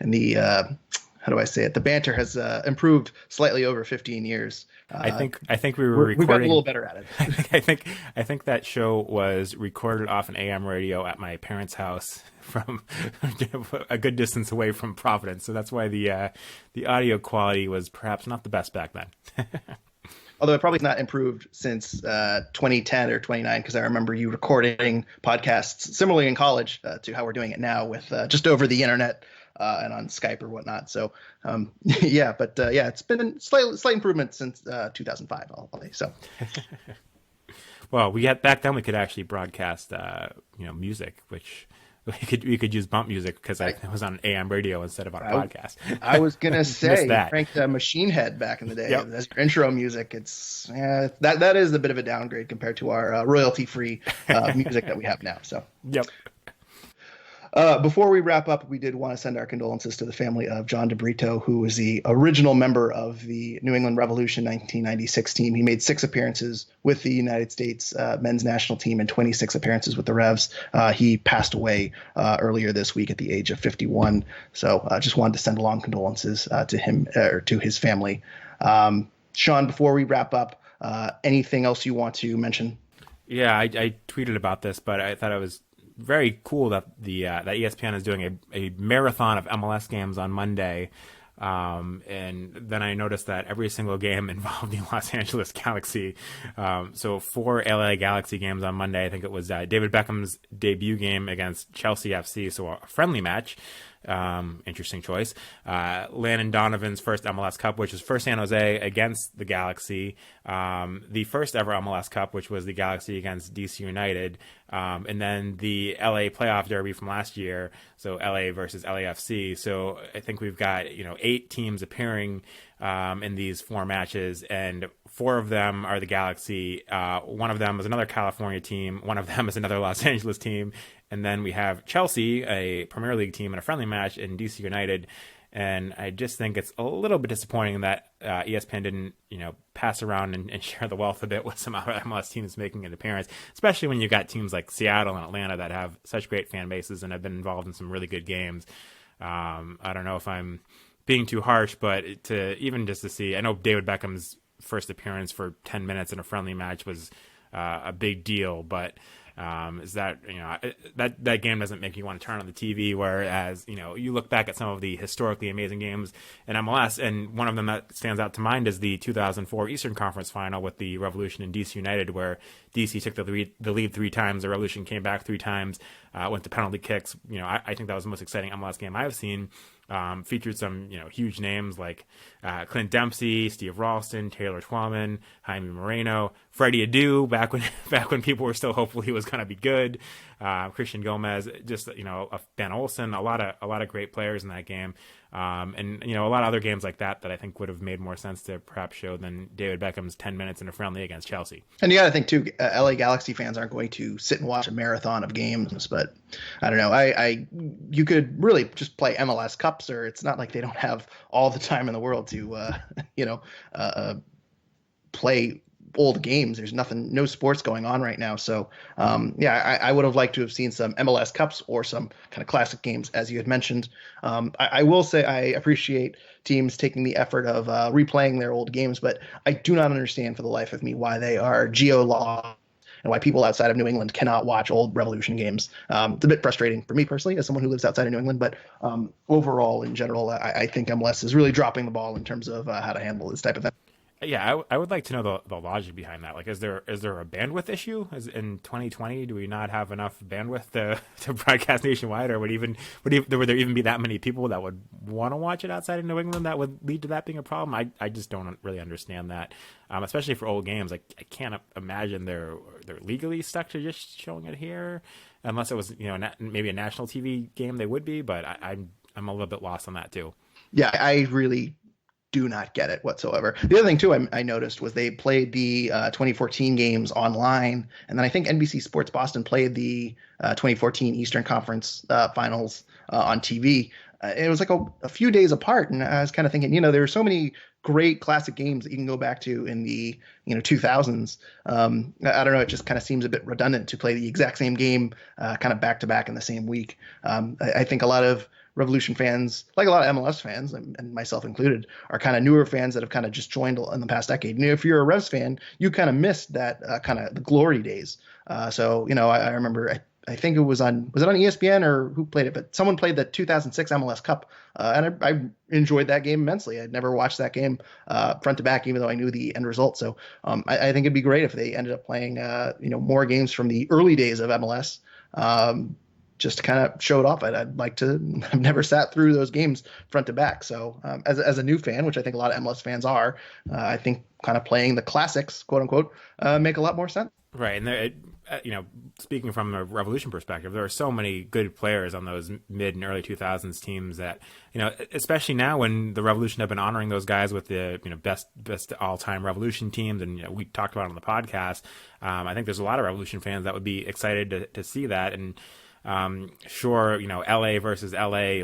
and the how do I say it? The banter has improved slightly over 15 years. I think we were recording. We've gotten a little better at it. I think that show was recorded off an AM radio at my parents' house from a good distance away from Providence. So that's why the audio quality was perhaps not the best back then. Although it probably not improved since 2010 or 2009, because I remember you recording podcasts similarly in college to how we're doing it now with just over the internet. And on Skype or whatnot. So, yeah, but yeah, it's been a slight improvement since 2005, I'll say. So, well, back then we could actually broadcast, music, which we could use bump music because I was on AM radio instead of on a podcast. I was gonna say, Frank Machine Head back in the day. Yep. That's your intro music. It's that is a bit of a downgrade compared to our royalty-free music that we have now. So, yep. Before we wrap up, we did want to send our condolences to the family of John DeBrito, who was the original member of the New England Revolution 1996 team. He made 6 appearances with the United States men's national team and 26 appearances with the Revs. He passed away earlier this week at the age of 51. So just wanted to send along condolences to him or to his family. Sean, before we wrap up, anything else you want to mention? Yeah, I tweeted about this, but I thought it was very cool that that ESPN is doing a marathon of MLS games on Monday, and then I noticed that every single game involved the Los Angeles Galaxy. So 4 LA Galaxy games on Monday. I think it was David Beckham's debut game against Chelsea FC, so a friendly match. Interesting choice. Landon Donovan's first MLS Cup, which was for San Jose against the Galaxy. The first ever MLS Cup, which was the Galaxy against DC United. And then the LA playoff derby from last year. So LA versus LAFC. So I think we've got, 8 teams appearing, in these 4 matches, and 4 of them are the Galaxy. One of them is another California team. One of them is another Los Angeles team. And then we have Chelsea, a Premier League team, in a friendly match, in DC United. And I just think it's a little bit disappointing that ESPN didn't, pass around and share the wealth a bit with some other MLS teams making an appearance, especially when you've got teams like Seattle and Atlanta that have such great fan bases and have been involved in some really good games. I don't know if I'm being too harsh, but to see, I know David Beckham's first appearance for 10 minutes in a friendly match was a big deal, but is that that game doesn't make you want to turn on the TV, whereas you look back at some of the historically amazing games in MLS, and one of them that stands out to mind is the 2004 Eastern Conference Final with the Revolution and DC United, where DC took the lead 3 times, the Revolution came back 3 times, went to penalty kicks. I think that was the most exciting MLS game I've seen. Featured some huge names like Clint Dempsey, Steve Ralston, Taylor Twellman, Jaime Moreno, Freddie Adu back when people were still hopeful he was going to be good. Christian Gomez, just Ben Olsen, a lot of great players in that game, and a lot of other games like that I think would have made more sense to perhaps show than David Beckham's 10 minutes in a friendly against Chelsea. And you got to think too, LA Galaxy fans aren't going to sit and watch a marathon of games, but I don't know. You could really just play MLS Cups, or it's not like they don't have all the time in the world to play old games. There's no sports going on right now. So I would have liked to have seen some MLS Cups or some kind of classic games, as you had mentioned. I will say I appreciate teams taking the effort of replaying their old games, but I do not understand for the life of me why they are geo-logged and why people outside of New England cannot watch old Revolution games. It's a bit frustrating for me personally as someone who lives outside of New England, but overall, in general, I think MLS is really dropping the ball in terms of how to handle this type of thing. Yeah, I would like to know the logic behind that. Like, is there a bandwidth issue? In 2020, do we not have enough bandwidth to broadcast nationwide, or would there even be that many people that would want to watch it outside of New England that would lead to that being a problem? I just don't really understand that, especially for old games. Like, I can't imagine they're legally stuck to just showing it here, unless it was maybe a national TV game they would be. But I'm a little bit lost on that too. Yeah, I really do not get it whatsoever. The other thing too I noticed was they played the 2014 games online, and then I think NBC Sports Boston played the 2014 Eastern Conference finals on TV. It was like a few days apart, and I was kind of thinking, there were so many great classic games that you can go back to in the 2000s. I don't know, it just kind of seems a bit redundant to play the exact same game kind of back to back in the same week. I think a lot of Revolution fans, like a lot of MLS fans, and myself included, are kind of newer fans that have kind of just joined in the past decade. If you're a Revs fan, you kind of missed that kind of the glory days. So I remember, I think it was on ESPN or who played it, but someone played the 2006 MLS Cup, and I enjoyed that game immensely. I'd never watched that game front to back, even though I knew the end result. So I think it'd be great if they ended up playing more games from the early days of MLS. Just to kind of show it off. I'd like to. I've never sat through those games front to back. So as a new fan, which I think a lot of MLS fans are, I think kind of playing the classics, quote unquote, make a lot more sense. Right, and there, speaking from a Revolution perspective, there are so many good players on those mid and early 2000s teams that especially now when the Revolution have been honoring those guys with the best all time Revolution teams, and we talked about it on the podcast. I think there's a lot of Revolution fans that would be excited to see that. And sure, LA versus LA,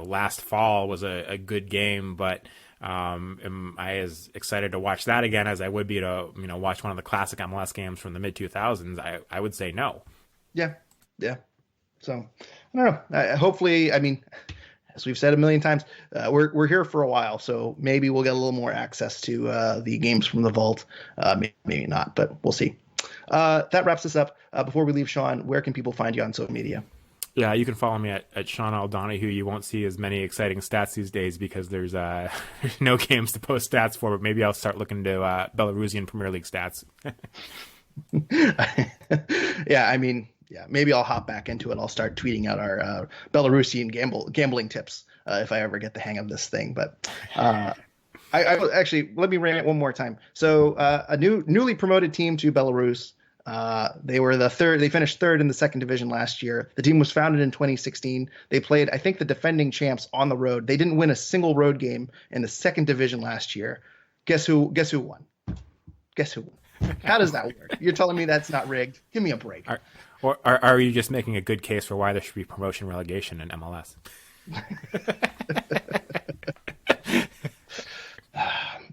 last fall was a good game, but am I as excited to watch that again as I would be to watch one of the classic MLS games from the mid 2000s? I would say no. Yeah. So I don't know. Hopefully, as we've said a million times, we're here for a while, so maybe we'll get a little more access to the games from the vault. Maybe not, but we'll see. That wraps us up. Before we leave, Sean, where can people find you on social media? Yeah, you can follow me at Sean L. Donahue. You won't see as many exciting stats these days because there's no games to post stats for, but maybe I'll start looking to Belarusian Premier League stats. Yeah, maybe I'll hop back into it. I'll start tweeting out our Belarusian gambling tips if I ever get the hang of this thing. But I actually, let me rant one more time. So a newly promoted team to Belarus. They were they finished third in the second division last year. The team was founded in 2016. They played, I think, the defending champs on the road. They didn't win a single road game in the second division last year. Guess who won? Guess who won? How does that work? You're telling me that's not rigged? Give me a break. Are you just making a good case for why there should be promotion relegation in MLS?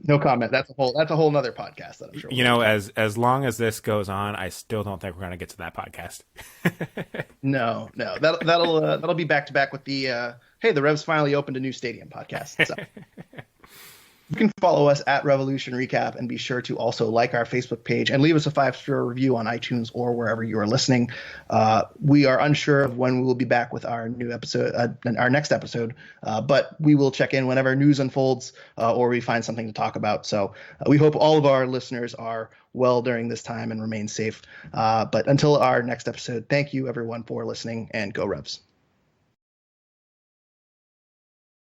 No comment. That's a whole nother podcast that I'm sure. As long as this goes on, I still don't think we're going to get to that podcast. No, that'll be back to back with the hey, the Revs finally opened a new stadium podcast. So. You can follow us at Revolution Recap, and be sure to also like our Facebook page and leave us a 5-star review on iTunes or wherever you are listening. We are unsure of when we will be back with our new episode, our next episode, but we will check in whenever news unfolds or we find something to talk about. So we hope all of our listeners are well during this time and remain safe. But until our next episode, thank you everyone for listening, and go Revs.